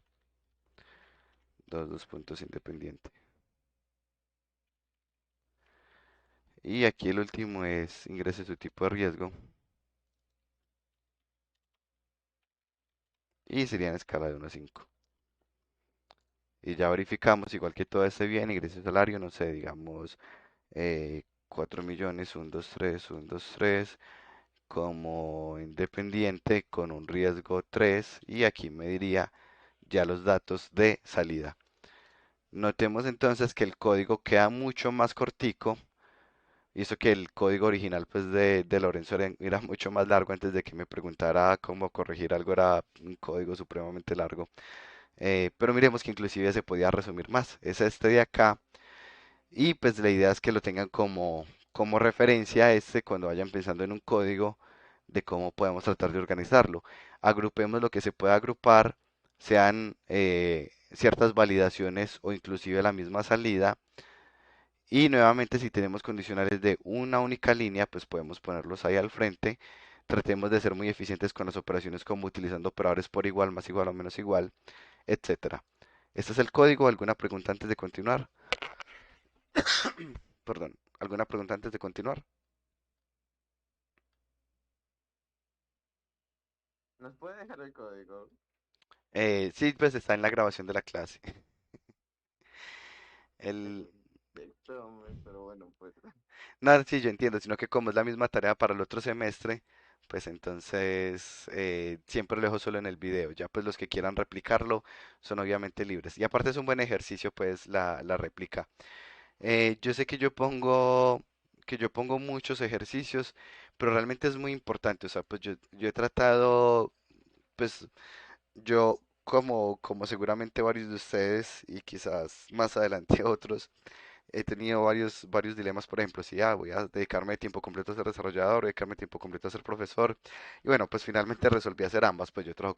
[SPEAKER 1] Dos puntos independiente. Y aquí el último es ingrese su tipo de riesgo. Y sería en escala de 1 a 5. Y ya verificamos, igual que todo esté bien, ingreso de salario, no sé, digamos 4 millones, 1, 2, 3, 1, 2, 3, como independiente con un riesgo 3 y aquí me diría ya los datos de salida. Notemos entonces que el código queda mucho más cortico, y eso que el código original pues de Lorenzo era mucho más largo antes de que me preguntara cómo corregir algo, era un código supremamente largo. Pero miremos que inclusive se podía resumir más. Es este de acá. Y pues la idea es que lo tengan como referencia este cuando vayan pensando en un código de cómo podemos tratar de organizarlo. Agrupemos lo que se pueda agrupar, sean ciertas validaciones o inclusive la misma salida. Y nuevamente si tenemos condicionales de una única línea, pues podemos ponerlos ahí al frente. Tratemos de ser muy eficientes con las operaciones como utilizando operadores por igual, más igual o menos igual, etcétera. Este es el código. ¿Alguna pregunta antes de continuar? Perdón, ¿alguna pregunta antes de continuar?
[SPEAKER 3] ¿Nos puede dejar el código?
[SPEAKER 1] Sí, pues está en la grabación de la clase. El...
[SPEAKER 3] Perfecto, hombre, pero bueno, pues.
[SPEAKER 1] No, sí, yo entiendo, sino que como es la misma tarea para el otro semestre, pues entonces siempre lo dejo solo en el video. Ya pues los que quieran replicarlo son obviamente libres. Y aparte es un buen ejercicio, pues la réplica. Yo sé que yo pongo muchos ejercicios, pero realmente es muy importante. O sea, pues yo he tratado, pues yo como seguramente varios de ustedes y quizás más adelante otros, he tenido varios dilemas, por ejemplo, si voy a dedicarme tiempo completo a ser desarrollador, dedicarme tiempo completo a ser profesor. Y bueno, pues finalmente resolví hacer ambas, pues yo trabajo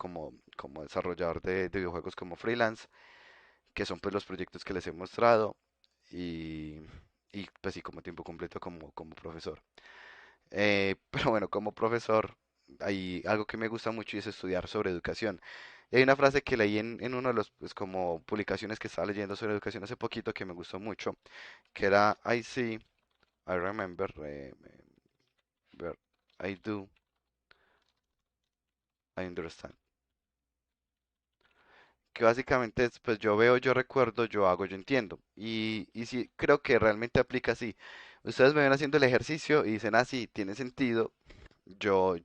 [SPEAKER 1] como desarrollador de videojuegos como freelance, que son pues los proyectos que les he mostrado, y, y pues sí, como tiempo completo como profesor. Pero bueno, como profesor, hay algo que me gusta mucho y es estudiar sobre educación. Y hay una frase que leí en uno de los, pues, como publicaciones que estaba leyendo sobre educación hace poquito que me gustó mucho, que era I see, I remember, but I do, I understand. Que básicamente es, pues yo veo, yo recuerdo, yo hago, yo entiendo. Y sí, creo que realmente aplica así. Ustedes me ven haciendo el ejercicio y dicen, ah, sí, tiene sentido, yo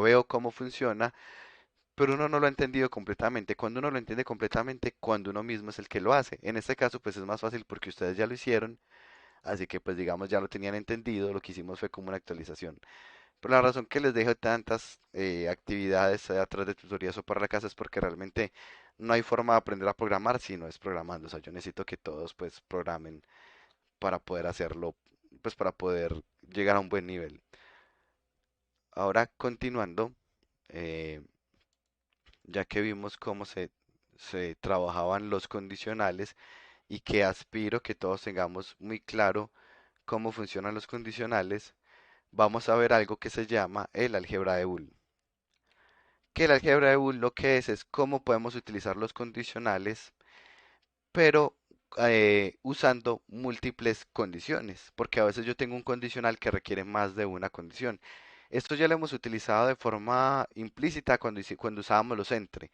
[SPEAKER 1] veo cómo funciona, pero uno no lo ha entendido completamente. Cuando uno lo entiende completamente, cuando uno mismo es el que lo hace. En este caso, pues es más fácil porque ustedes ya lo hicieron, así que pues digamos ya lo tenían entendido, lo que hicimos fue como una actualización. Pero la razón que les dejo tantas actividades atrás de tutorías o para la casa es porque realmente no hay forma de aprender a programar si no es programando. O sea, yo necesito que todos pues programen para poder hacerlo, pues para poder llegar a un buen nivel. Ahora continuando, eh, ya que vimos cómo se trabajaban los condicionales y que aspiro que todos tengamos muy claro cómo funcionan los condicionales, vamos a ver algo que se llama el álgebra de Boole. Que el álgebra de Boole lo que es cómo podemos utilizar los condicionales, pero usando múltiples condiciones, porque a veces yo tengo un condicional que requiere más de una condición. Esto ya lo hemos utilizado de forma implícita cuando usábamos los entre,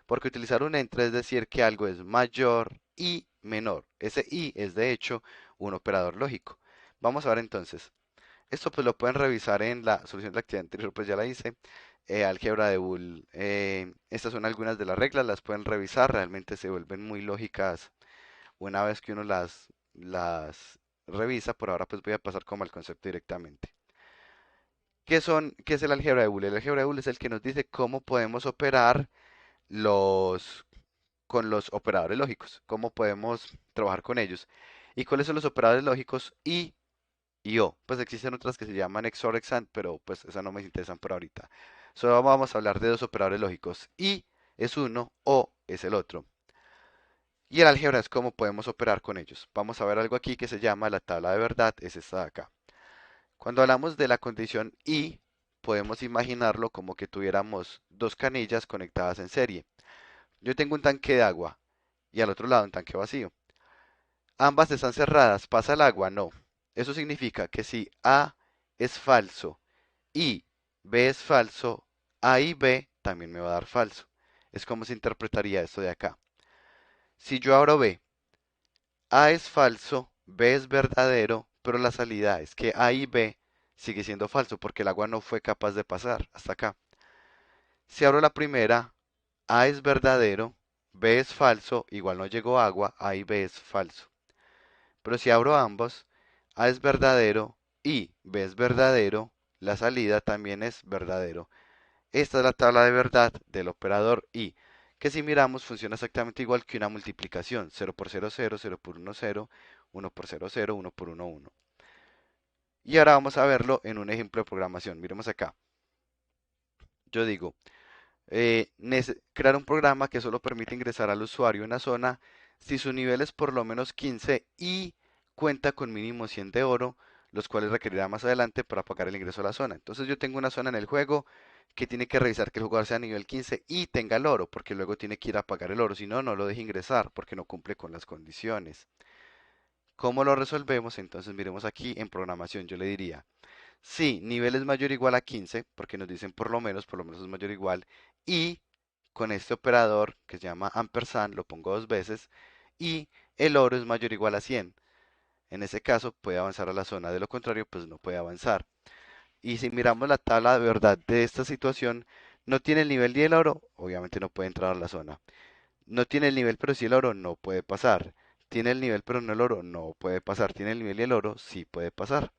[SPEAKER 1] porque utilizar un entre es decir que algo es mayor y menor. Ese y es de hecho un operador lógico. Vamos a ver entonces. Esto pues lo pueden revisar en la solución de la actividad anterior, pues ya la hice. Álgebra de Boole. Estas son algunas de las reglas, las pueden revisar, realmente se vuelven muy lógicas una vez que uno las revisa. Por ahora pues voy a pasar como al concepto directamente. ¿Qué es el álgebra de Boole? El álgebra de Boole es el que nos dice cómo podemos operar los, con los operadores lógicos, cómo podemos trabajar con ellos. ¿Y cuáles son los operadores lógicos? Y O. Pues existen otras que se llaman XOR, XAND, pero pues esas no me interesan por ahorita. Solo vamos a hablar de dos operadores lógicos. Y es uno, O es el otro. Y el álgebra es cómo podemos operar con ellos. Vamos a ver algo aquí que se llama la tabla de verdad, es esta de acá. Cuando hablamos de la condición y, podemos imaginarlo como que tuviéramos dos canillas conectadas en serie. Yo tengo un tanque de agua y al otro lado un tanque vacío. Ambas están cerradas, ¿pasa el agua? No. Eso significa que si A es falso y B es falso, A y B también me va a dar falso. Es como se interpretaría esto de acá. Si yo abro B, A es falso, B es verdadero, pero la salida es que A y B sigue siendo falso porque el agua no fue capaz de pasar hasta acá. Si abro la primera, A es verdadero, B es falso, igual no llegó agua, A y B es falso. Pero si abro ambos, A es verdadero y B es verdadero, la salida también es verdadero. Esta es la tabla de verdad del operador y, que si miramos funciona exactamente igual que una multiplicación, 0 por 0, 0, 0 por 1, 0, 1 por 0, 0, 1 por 1, 1. Y ahora vamos a verlo en un ejemplo de programación. Miremos acá. Yo digo, crear un programa que solo permite ingresar al usuario en una zona si su nivel es por lo menos 15 y cuenta con mínimo 100 de oro, los cuales requerirá más adelante para pagar el ingreso a la zona. Entonces yo tengo una zona en el juego que tiene que revisar que el jugador sea nivel 15 y tenga el oro, porque luego tiene que ir a pagar el oro, si no, no lo deje ingresar porque no cumple con las condiciones. ¿Cómo lo resolvemos? Entonces miremos aquí en programación, yo le diría, si nivel es mayor o igual a 15, porque nos dicen por lo menos es mayor o igual, y con este operador que se llama ampersand, lo pongo dos veces, y el oro es mayor o igual a 100. En ese caso puede avanzar a la zona, de lo contrario pues no puede avanzar. Y si miramos la tabla de verdad de esta situación, no tiene el nivel y el oro, obviamente no puede entrar a la zona. No tiene el nivel pero sí el oro, no puede pasar. Tiene el nivel pero no el oro, no puede pasar. Tiene el nivel y el oro, sí puede pasar.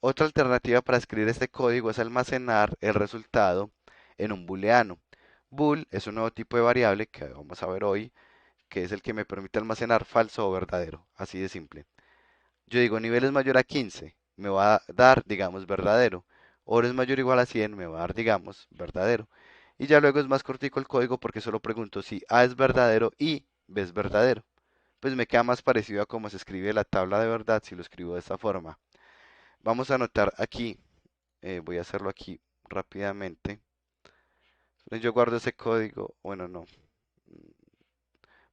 [SPEAKER 1] Otra alternativa para escribir este código es almacenar el resultado en un booleano. Bool es un nuevo tipo de variable que vamos a ver hoy, que es el que me permite almacenar falso o verdadero, así de simple. Yo digo nivel es mayor a 15, me va a dar, digamos, verdadero. Oro es mayor o igual a 100, me va a dar, digamos, verdadero. Y ya luego es más cortico el código porque solo pregunto si A es verdadero y B es verdadero. Pues me queda más parecido a cómo se escribe la tabla de verdad si lo escribo de esta forma. Vamos a anotar aquí, voy a hacerlo aquí rápidamente. Yo guardo ese código, bueno, no,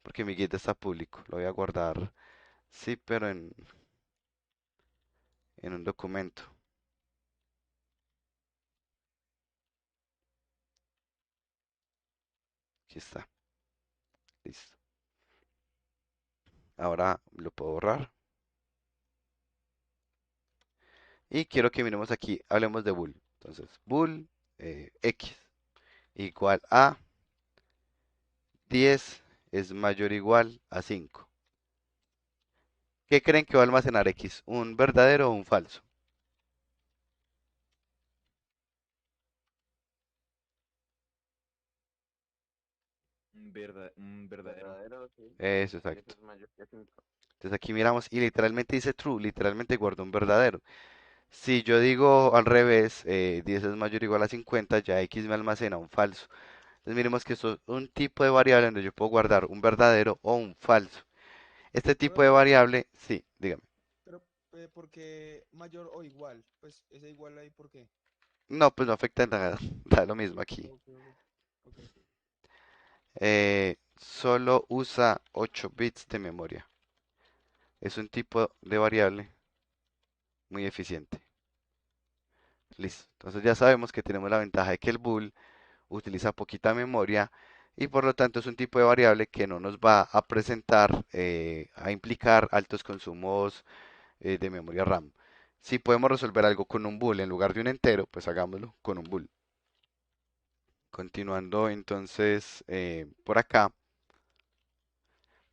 [SPEAKER 1] porque mi guía está público. Lo voy a guardar, sí, pero en un documento. Aquí está, listo. Ahora lo puedo borrar. Y quiero que miremos aquí, hablemos de bool. Entonces, bool x igual a 10 es mayor o igual a 5. ¿Qué creen que va a almacenar x? ¿Un verdadero o un falso?
[SPEAKER 6] Un verdadero.
[SPEAKER 3] Verdadero, sí.
[SPEAKER 1] Eso,
[SPEAKER 3] 10
[SPEAKER 1] exacto.
[SPEAKER 3] es mayor que 5.
[SPEAKER 1] Entonces aquí miramos y literalmente dice true, literalmente guarda un verdadero. Si yo digo al revés, 10 es mayor o igual a 50, ya x me almacena un falso. Entonces miremos que esto es un tipo de variable donde yo puedo guardar un verdadero o un falso. Este tipo de
[SPEAKER 5] Profe,
[SPEAKER 1] variable, sí, dígame.
[SPEAKER 5] pero ¿porque mayor o igual? Pues ese igual ahí, ¿por qué?
[SPEAKER 1] No, pues no afecta en nada, da lo mismo aquí.
[SPEAKER 5] Ok, ok, ok.
[SPEAKER 1] Solo usa 8 bits de memoria. Es un tipo de variable muy eficiente. Listo. Entonces ya sabemos que tenemos la ventaja de que el bool utiliza poquita memoria y por lo tanto es un tipo de variable que no nos va a presentar, a implicar altos consumos de memoria RAM. Si podemos resolver algo con un bool en lugar de un entero, pues hagámoslo con un bool. Continuando entonces por acá,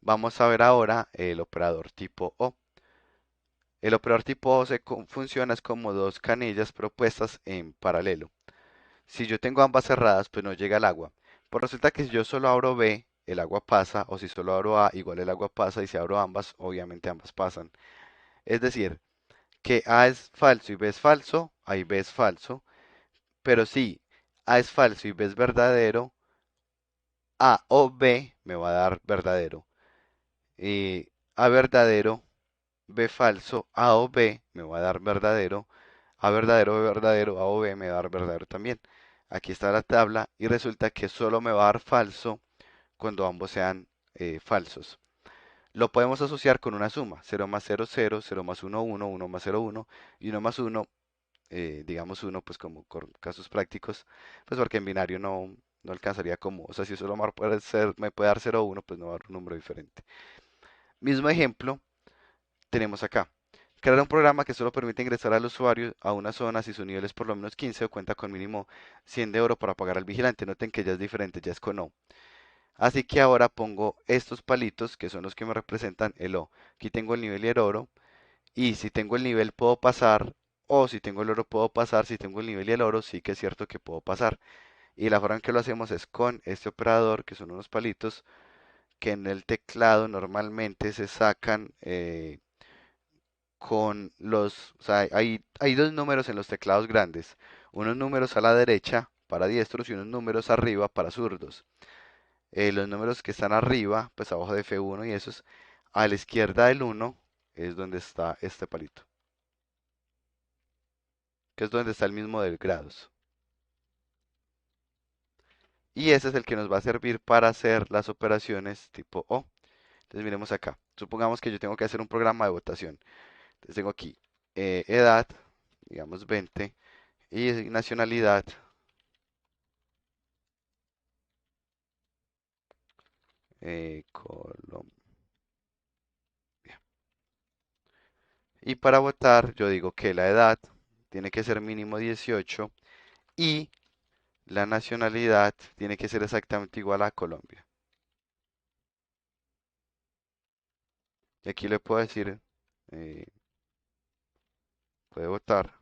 [SPEAKER 1] vamos a ver ahora el operador tipo O. El operador tipo O funciona es como dos canillas propuestas en paralelo. Si yo tengo ambas cerradas, pues no llega el agua. Pues resulta que si yo solo abro B, el agua pasa, o si solo abro A, igual el agua pasa, y si abro ambas, obviamente ambas pasan. Es decir, que A es falso y B es falso, ahí B es falso, pero si A es falso y B es verdadero, A o B me va a dar verdadero. Y A verdadero, B falso, A o B me va a dar verdadero. A verdadero, B verdadero, A o B me va a dar verdadero también. Aquí está la tabla y resulta que solo me va a dar falso cuando ambos sean falsos. Lo podemos asociar con una suma, 0 más 0, 0, 0 más 1, 1, 1 más 0, 1 y 1 más 1, digamos 1, pues como con casos prácticos, pues porque en binario no alcanzaría como, o sea, si solo me puede dar 0 o 1, pues no va a dar un número diferente. Mismo ejemplo tenemos acá. Crear un programa que solo permite ingresar al usuario a una zona si su nivel es por lo menos 15 o cuenta con mínimo 100 de oro para pagar al vigilante. Noten que ya es diferente, ya es con O. Así que ahora pongo estos palitos que son los que me representan el O. Aquí tengo el nivel y el oro. Y si tengo el nivel puedo pasar. O si tengo el oro puedo pasar. Si tengo el nivel y el oro sí que es cierto que puedo pasar. Y la forma en que lo hacemos es con este operador que son unos palitos que en el teclado normalmente se sacan con los... O sea, hay dos números en los teclados grandes. Unos números a la derecha para diestros y unos números arriba para zurdos. Los números que están arriba, pues abajo de F1 y esos, a la izquierda del 1 es donde está este palito, que es donde está el mismo del grados. Y ese es el que nos va a servir para hacer las operaciones tipo O. Entonces miremos acá. Supongamos que yo tengo que hacer un programa de votación. Entonces tengo aquí edad, digamos 20, y nacionalidad, Colombia. Y para votar yo digo que la edad tiene que ser mínimo 18 y la nacionalidad tiene que ser exactamente igual a Colombia. Y aquí le puedo decir, eh, puede votar.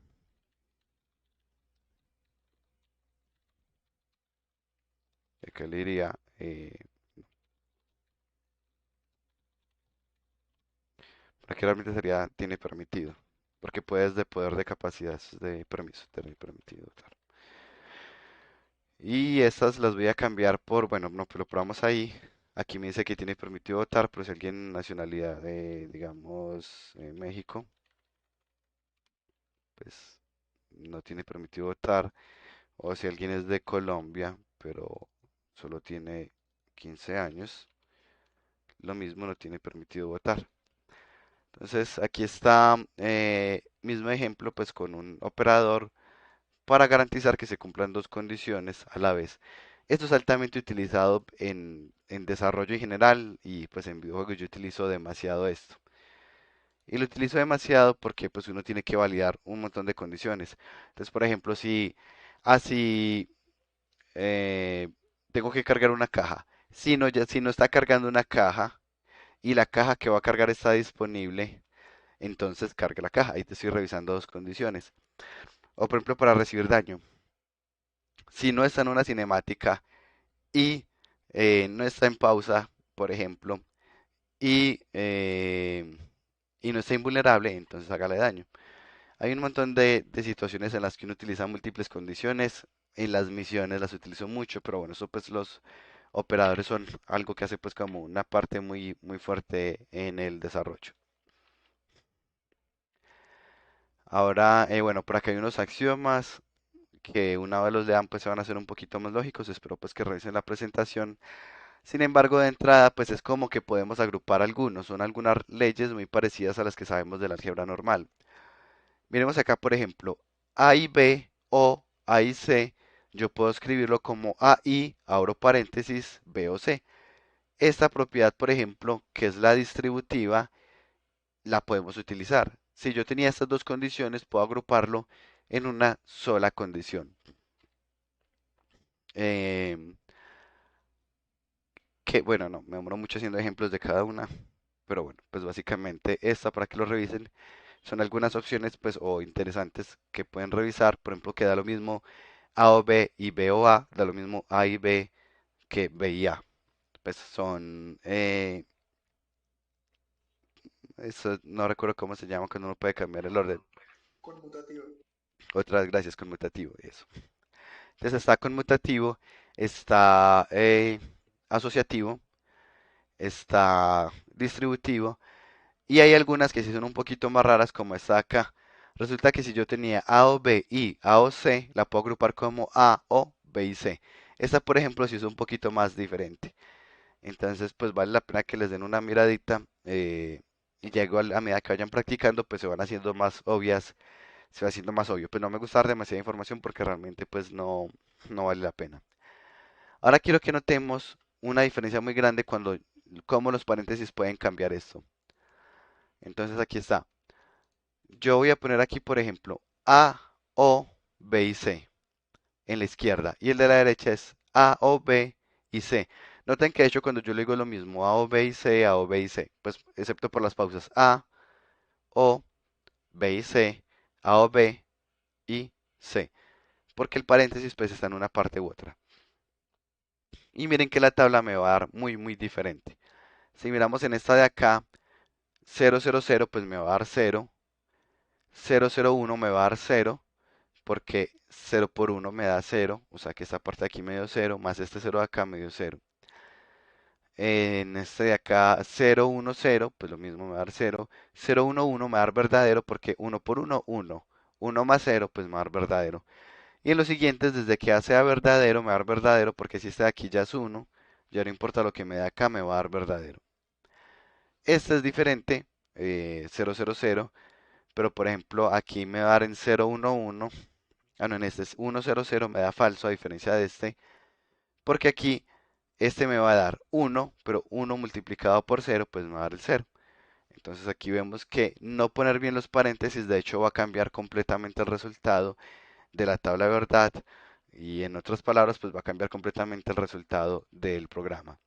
[SPEAKER 1] Y acá le diría, aquí realmente sería, tiene permitido. Porque puedes de poder de capacidad, es de permiso, tener permitido votar. Y estas las voy a cambiar por, bueno, no, pues lo probamos ahí. Aquí me dice que tiene permitido votar, pero si alguien nacionalidad de, digamos, México, pues no tiene permitido votar. O si alguien es de Colombia, pero solo tiene 15 años, lo mismo no tiene permitido votar. Entonces aquí está mismo ejemplo pues con un operador para garantizar que se cumplan dos condiciones a la vez. Esto es altamente utilizado en desarrollo en general y pues en videojuegos yo utilizo demasiado esto. Y lo utilizo demasiado porque pues uno tiene que validar un montón de condiciones. Entonces, por ejemplo, si así eh, tengo que cargar una caja. Si no está cargando una caja y la caja que va a cargar está disponible, entonces cargue la caja. Ahí te estoy revisando dos condiciones. O por ejemplo, para recibir daño. Si no está en una cinemática y no está en pausa, por ejemplo, y no está invulnerable, entonces hágale daño. Hay un montón de situaciones en las que uno utiliza múltiples condiciones. En las misiones las utilizo mucho, pero bueno, eso pues los operadores son algo que hace pues como una parte muy, muy fuerte en el desarrollo. Ahora, bueno, por acá hay unos axiomas que una vez los lean pues se van a hacer un poquito más lógicos. Espero pues que revisen la presentación. Sin embargo, de entrada pues es como que podemos agrupar algunos. Son algunas leyes muy parecidas a las que sabemos de la álgebra normal. Miremos acá, por ejemplo, A y B o A y C. Yo puedo escribirlo como A y, abro paréntesis, B o C. Esta propiedad, por ejemplo, que es la distributiva, la podemos utilizar. si yo tenía estas dos condiciones, puedo agruparlo en una sola condición. Em, que bueno, no, me demoro mucho haciendo ejemplos de cada una, pero bueno, pues básicamente esta para que lo revisen son algunas opciones pues o interesantes que pueden revisar, por ejemplo, que da lo mismo A o B y B o A, da lo mismo A y B que B y A. Pues son, eso no recuerdo cómo se llama cuando uno puede cambiar el orden.
[SPEAKER 5] Conmutativo.
[SPEAKER 1] Otras gracias, conmutativo, eso. Entonces está conmutativo, está asociativo, está distributivo y hay algunas que sí son un poquito más raras como esta acá. Resulta que si yo tenía A o B y A o C, la puedo agrupar como A o B y C. Esta, por ejemplo, sí es un poquito más diferente. Entonces, pues vale la pena que les den una miradita y luego a medida que vayan practicando, pues se van haciendo más obvias, se va haciendo más obvio. Pues no me gusta dar demasiada información porque realmente pues no vale la pena. Ahora quiero que notemos una diferencia muy grande cuando, cómo los paréntesis pueden cambiar esto. Entonces aquí está. Yo voy a poner aquí, por ejemplo, A, O, B y C en la izquierda. Y el de la derecha es A, O, B y C. Noten que de hecho cuando yo le digo lo mismo, A, O, B y C, A, O, B y C, pues excepto por las pausas, A, O, B y C, A, O, B y C. Porque el paréntesis pues está en una parte u otra. Y miren que la tabla me va a dar muy diferente. Si miramos en esta de acá, 000 pues me va a dar 0. 001 me va a dar 0 porque 0 por 1 me da 0, o sea que esta parte de aquí me dio 0, más este 0 de acá me dio 0. En este de acá 010, pues lo mismo me va a dar 0. 011 me va a dar verdadero porque 1 por 1, 1. 1 más 0, pues me va a dar verdadero. Y en los siguientes, desde que A sea verdadero, me va a dar verdadero porque si este de aquí ya es 1, ya no importa lo que me dé acá, me va a dar verdadero. Este es diferente, 000, pero por ejemplo aquí me va a dar en 011. Ah, no, en este es 100, me da falso a diferencia de este, porque aquí este me va a dar 1, pero 1 multiplicado por 0, pues me va a dar el 0. Entonces aquí vemos que no poner bien los paréntesis, de hecho va a cambiar completamente el resultado de la tabla de verdad y en otras palabras, pues va a cambiar completamente el resultado del programa.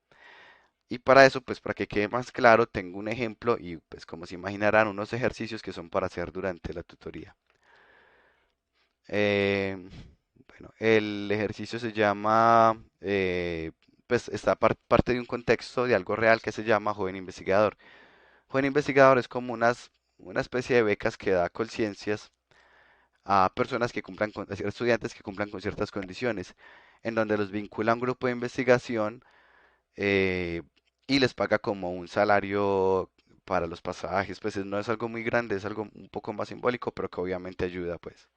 [SPEAKER 1] Y para eso, pues para que quede más claro, tengo un ejemplo y pues como se imaginarán, unos ejercicios que son para hacer durante la tutoría. Eh, bueno, el ejercicio se llama, pues está parte de un contexto de algo real que se llama Joven Investigador. Joven Investigador es como una especie de becas que da Colciencias a personas que cumplan a estudiantes que cumplan con ciertas condiciones, en donde los vincula a un grupo de investigación eh, y les paga como un salario para los pasajes, pues no es algo muy grande, es algo un poco más simbólico, pero que obviamente ayuda, pues.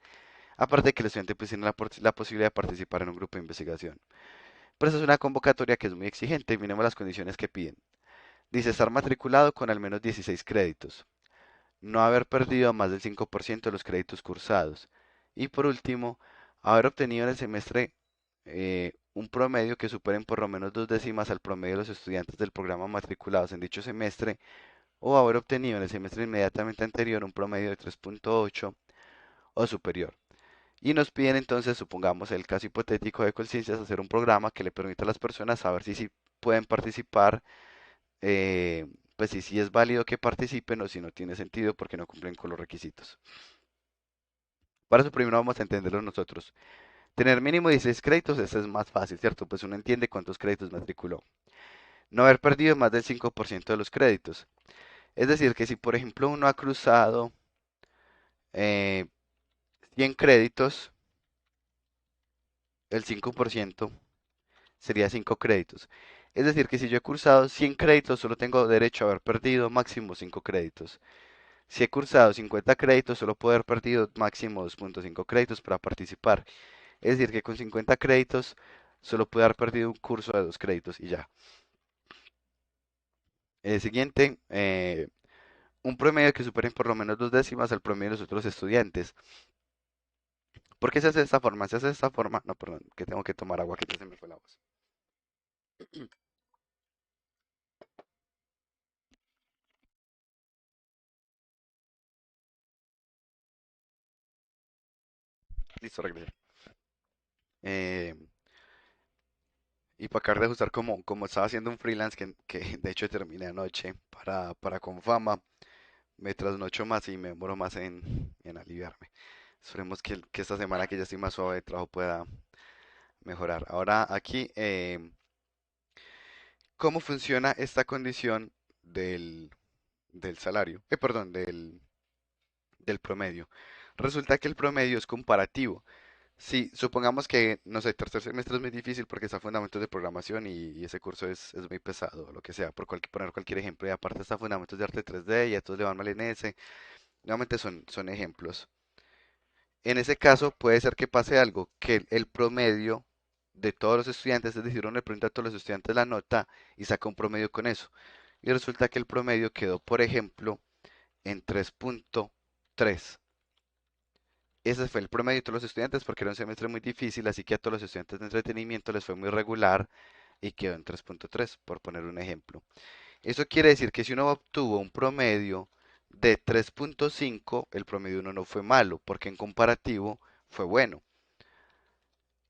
[SPEAKER 1] Aparte de que el estudiante pues tiene la posibilidad de participar en un grupo de investigación. Pero esa es una convocatoria que es muy exigente. Miremos las condiciones que piden. Dice estar matriculado con al menos 16 créditos. No haber perdido más del 5% de los créditos cursados. Y por último, haber obtenido en el semestre un promedio que superen por lo menos 2 décimas al promedio de los estudiantes del programa matriculados en dicho semestre o haber obtenido en el semestre inmediatamente anterior un promedio de 3.8 o superior. Y nos piden entonces, supongamos el caso hipotético de Colciencias, hacer un programa que le permita a las personas saber si pueden participar, pues si es válido que participen o si no tiene sentido porque no cumplen con los requisitos. Para eso primero vamos a entenderlo nosotros. Tener mínimo 16 créditos, eso es más fácil, ¿cierto? Pues uno entiende cuántos créditos matriculó. No haber perdido más del 5% de los créditos. Es decir, que si por ejemplo uno ha cruzado 100 créditos, el 5% sería 5 créditos. Es decir, que si yo he cursado 100 créditos, solo tengo derecho a haber perdido máximo 5 créditos. Si he cursado 50 créditos, solo puedo haber perdido máximo 2.5 créditos para participar. Es decir, que con 50 créditos solo puedo haber perdido un curso de 2 créditos y ya. El siguiente, un promedio que supere por lo menos 2 décimas al promedio de los otros estudiantes. ¿Por qué se hace de esta forma? Se hace de esta forma. No, perdón, que tengo que tomar agua, que ya se me fue la voz. Listo, regresé. Eh, y para acabar de ajustar como estaba haciendo un freelance que de hecho terminé anoche para Confama, me trasnocho más y me demoro más en aliviarme. Esperemos que esta semana que ya estoy más suave de trabajo pueda mejorar. Ahora aquí, ¿cómo funciona esta condición del salario? Perdón, del promedio. Resulta que el promedio es comparativo. Si supongamos que, no sé, tercer semestre es muy difícil porque está fundamentos de programación y ese curso es muy pesado, o lo que sea, poner cualquier ejemplo. Y aparte está fundamentos de arte 3D y a todos le van mal en ese. Nuevamente son ejemplos. En ese caso puede ser que pase algo, que el promedio de todos los estudiantes, es decir, uno le pregunta a todos los estudiantes la nota y saca un promedio con eso. Y resulta que el promedio quedó, por ejemplo, en 3.3. Ese fue el promedio de todos los estudiantes porque era un semestre muy difícil, así que a todos los estudiantes de entretenimiento les fue muy regular y quedó en 3.3, por poner un ejemplo. Eso quiere decir que si uno obtuvo un promedio de 3.5, el promedio uno no fue malo, porque en comparativo fue bueno.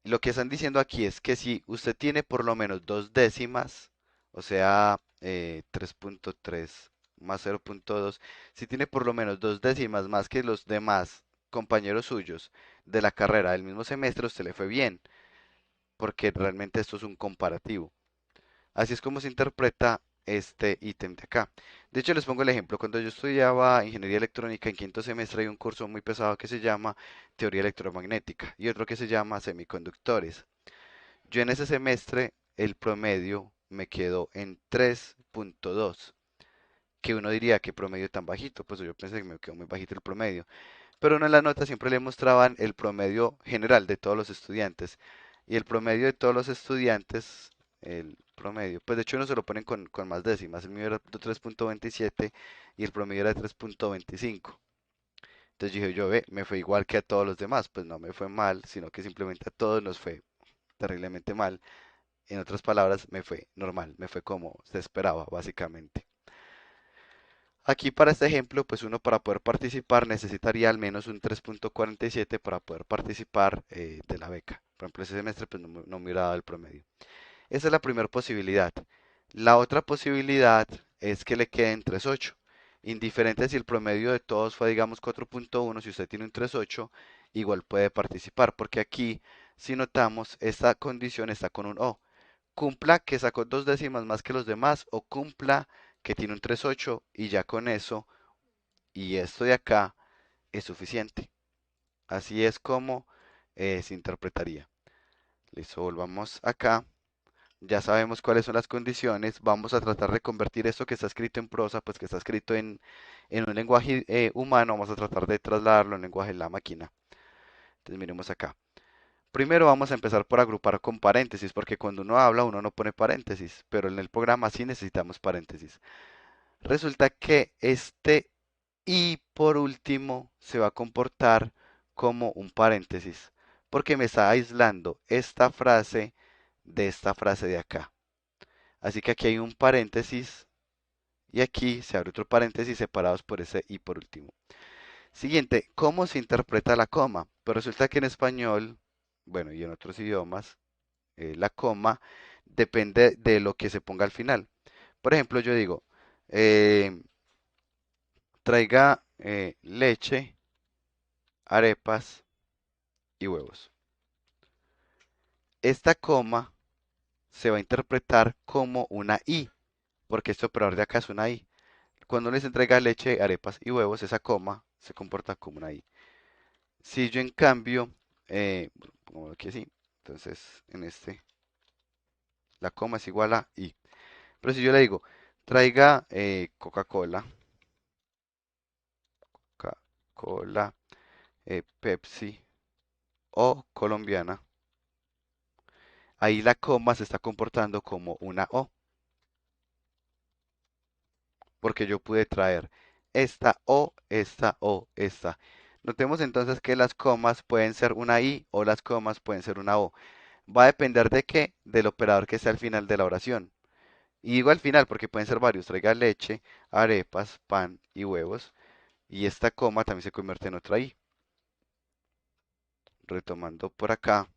[SPEAKER 1] Lo que están diciendo aquí es que si usted tiene por lo menos dos décimas, o sea, 3.3 más 0.2, si tiene por lo menos dos décimas más que los demás compañeros suyos de la carrera del mismo semestre, a usted le fue bien, porque realmente esto es un comparativo. Así es como se interpreta este ítem de acá. De hecho, les pongo el ejemplo. Cuando yo estudiaba ingeniería electrónica en quinto semestre hay un curso muy pesado que se llama teoría electromagnética y otro que se llama semiconductores. Yo en ese semestre el promedio me quedó en 3.2, que uno diría que promedio tan bajito, pues yo pensé que me quedó muy bajito el promedio. Pero uno en la nota siempre le mostraban el promedio general de todos los estudiantes. Y el promedio de todos los estudiantes, el promedio, pues de hecho uno se lo ponen con más décimas. El mío era de 3.27 y el promedio era de 3.25. Entonces dije yo, ve, me fue igual que a todos los demás. Pues no me fue mal, sino que simplemente a todos nos fue terriblemente mal. En otras palabras, me fue normal, me fue como se esperaba, básicamente. Aquí para este ejemplo, pues uno para poder participar necesitaría al menos un 3.47 para poder participar de la beca. Por ejemplo, ese semestre pues no me hubiera dado el promedio. Esa es la primera posibilidad. La otra posibilidad es que le queden 3.8. Indiferente si el promedio de todos fue, digamos, 4.1, si usted tiene un 3.8, igual puede participar, porque aquí, si notamos, esta condición está con un O. Cumpla que sacó dos décimas más que los demás o cumpla que tiene un 3.8 y ya con eso y esto de acá es suficiente. Así es como se interpretaría. Listo, volvamos acá. Ya sabemos cuáles son las condiciones. Vamos a tratar de convertir esto que está escrito en prosa, pues que está escrito en un lenguaje humano. Vamos a tratar de trasladarlo en lenguaje de la máquina. Entonces miremos acá. Primero vamos a empezar por agrupar con paréntesis, porque cuando uno habla uno no pone paréntesis, pero en el programa sí necesitamos paréntesis. Resulta que este y por último se va a comportar como un paréntesis, porque me está aislando esta frase de esta frase de acá. Así que aquí hay un paréntesis y aquí se abre otro paréntesis separados por ese y por último. Siguiente, ¿cómo se interpreta la coma? Pues resulta que en español, bueno, y en otros idiomas, la coma depende de lo que se ponga al final. Por ejemplo, yo digo, eh, traiga leche, arepas y huevos. Esta coma se va a interpretar como una I, porque este operador de acá es una I. Cuando les entrega leche, arepas y huevos, esa coma se comporta como una I. Si yo en cambio, como que sí, entonces en este, la coma es igual a I. Pero si yo le digo, traiga Coca-Cola, Coca-Cola, Pepsi o colombiana, ahí la coma se está comportando como una O, porque yo pude traer esta O, esta O, esta. Notemos entonces que las comas pueden ser una I o las comas pueden ser una O. Va a depender de qué, del operador que esté al final de la oración. Y digo al final porque pueden ser varios. Traiga leche, arepas, pan y huevos. Y esta coma también se convierte en otra I. retomando por acá,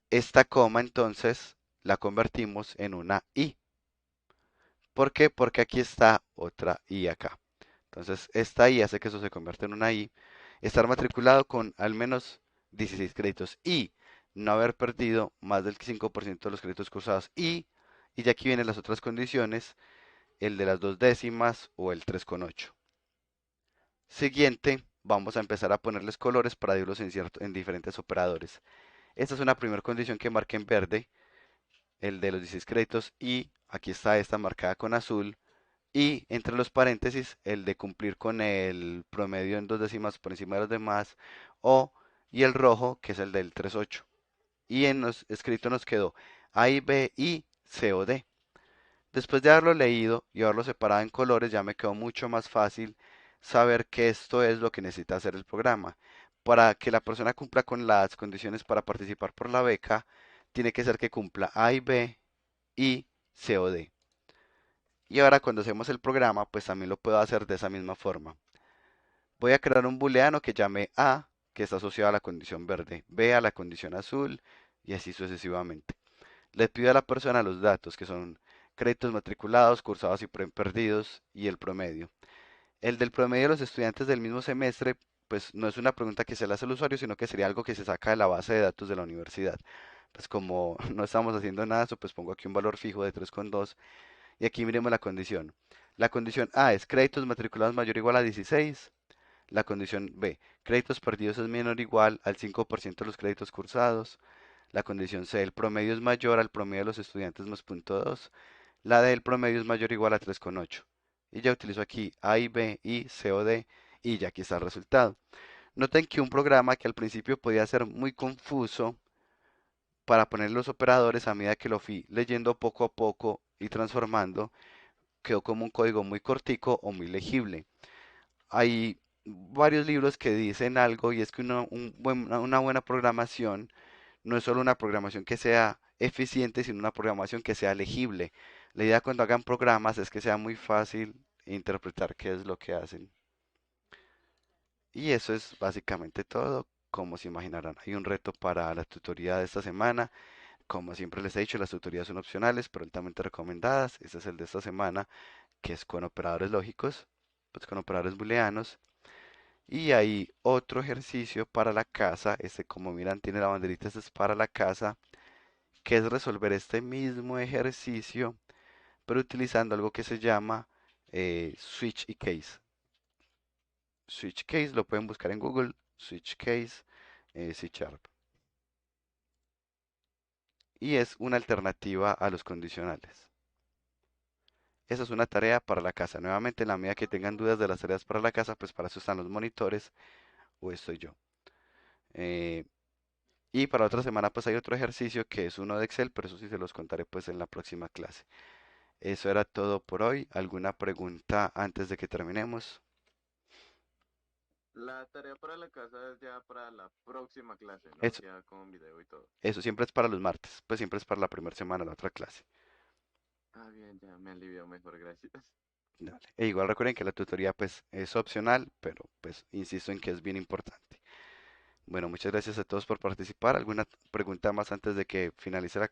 [SPEAKER 1] esta coma entonces la convertimos en una I. ¿Por qué? Porque aquí está otra I acá. Entonces, esta I hace que eso se convierta en una I. Estar matriculado con al menos 16 créditos y no haber perdido más del 5% de los créditos cursados. Y ya aquí vienen las otras condiciones, el de las dos décimas o el 3,8. Siguiente, vamos a empezar a ponerles colores para dividirlos en diferentes operadores. Esta es una primera condición que marqué en verde, el de los 16 créditos, y aquí está esta marcada con azul. Y entre los paréntesis, el de cumplir con el promedio en dos décimas por encima de los demás, y el rojo, que es el del 3,8. Y en los escrito nos quedó A y B y C o D. Después de haberlo leído y haberlo separado en colores, ya me quedó mucho más fácil saber que esto es lo que necesita hacer el programa. Para que la persona cumpla con las condiciones para participar por la beca, tiene que ser que cumpla A y B y C o D. Y ahora cuando hacemos el programa, pues también lo puedo hacer de esa misma forma. Voy a crear un booleano que llame A, que está asociado a la condición verde, B a la condición azul y así sucesivamente. Le pido a la persona los datos, que son créditos matriculados, cursados y perdidos y el promedio. El del promedio de los estudiantes del mismo semestre, pues no es una pregunta que se le hace al usuario, sino que sería algo que se saca de la base de datos de la universidad. Pues como no estamos haciendo nada de eso, pues pongo aquí un valor fijo de 3,2 y aquí miremos la condición. La condición A es créditos matriculados mayor o igual a 16. La condición B, créditos perdidos es menor o igual al 5% de los créditos cursados. La condición C, el promedio es mayor al promedio de los estudiantes más punto 2. La D, el promedio es mayor o igual a 3,8. Y ya utilizo aquí A y B y C o D y ya aquí está el resultado. Noten que un programa que al principio podía ser muy confuso para poner los operadores a medida que lo fui leyendo poco a poco y transformando, quedó como un código muy cortico o muy legible. Hay varios libros que dicen algo y es que una buena programación no es solo una programación que sea eficiente, sino una programación que sea legible. La idea cuando hagan programas es que sea muy fácil interpretar qué es lo que hacen. Y eso es básicamente todo. Como se imaginarán, hay un reto para la tutoría de esta semana. Como siempre les he dicho, las tutorías son opcionales, pero altamente recomendadas. Este es el de esta semana, que es con operadores lógicos, pues con operadores booleanos. Y hay otro ejercicio para la casa. Este, como miran, tiene la banderita, este es para la casa, que es resolver este mismo ejercicio, pero utilizando algo que se llama switch y case. Switch case lo pueden buscar en Google, switch case C Sharp. Y es una alternativa a los condicionales. Esa es una tarea para la casa. Nuevamente, en la medida que tengan dudas de las tareas para la casa, pues para eso están los monitores o estoy yo. Eh, y para otra semana, pues hay otro ejercicio que es uno de Excel, pero eso sí se los contaré pues en la próxima clase. Eso era todo por hoy. ¿Alguna pregunta antes de que terminemos?
[SPEAKER 3] La tarea para la casa es ya para la próxima clase, ¿no?
[SPEAKER 1] Eso,
[SPEAKER 3] Ya con video y todo.
[SPEAKER 1] eso siempre es para los martes, pues siempre es para la primera semana, la otra clase.
[SPEAKER 3] Ah, bien, ya me alivió mejor, gracias.
[SPEAKER 1] Dale. E igual recuerden que la tutoría pues es opcional, pero pues insisto en que es bien importante. Bueno, muchas gracias a todos por participar. ¿Alguna pregunta más antes de que finalice la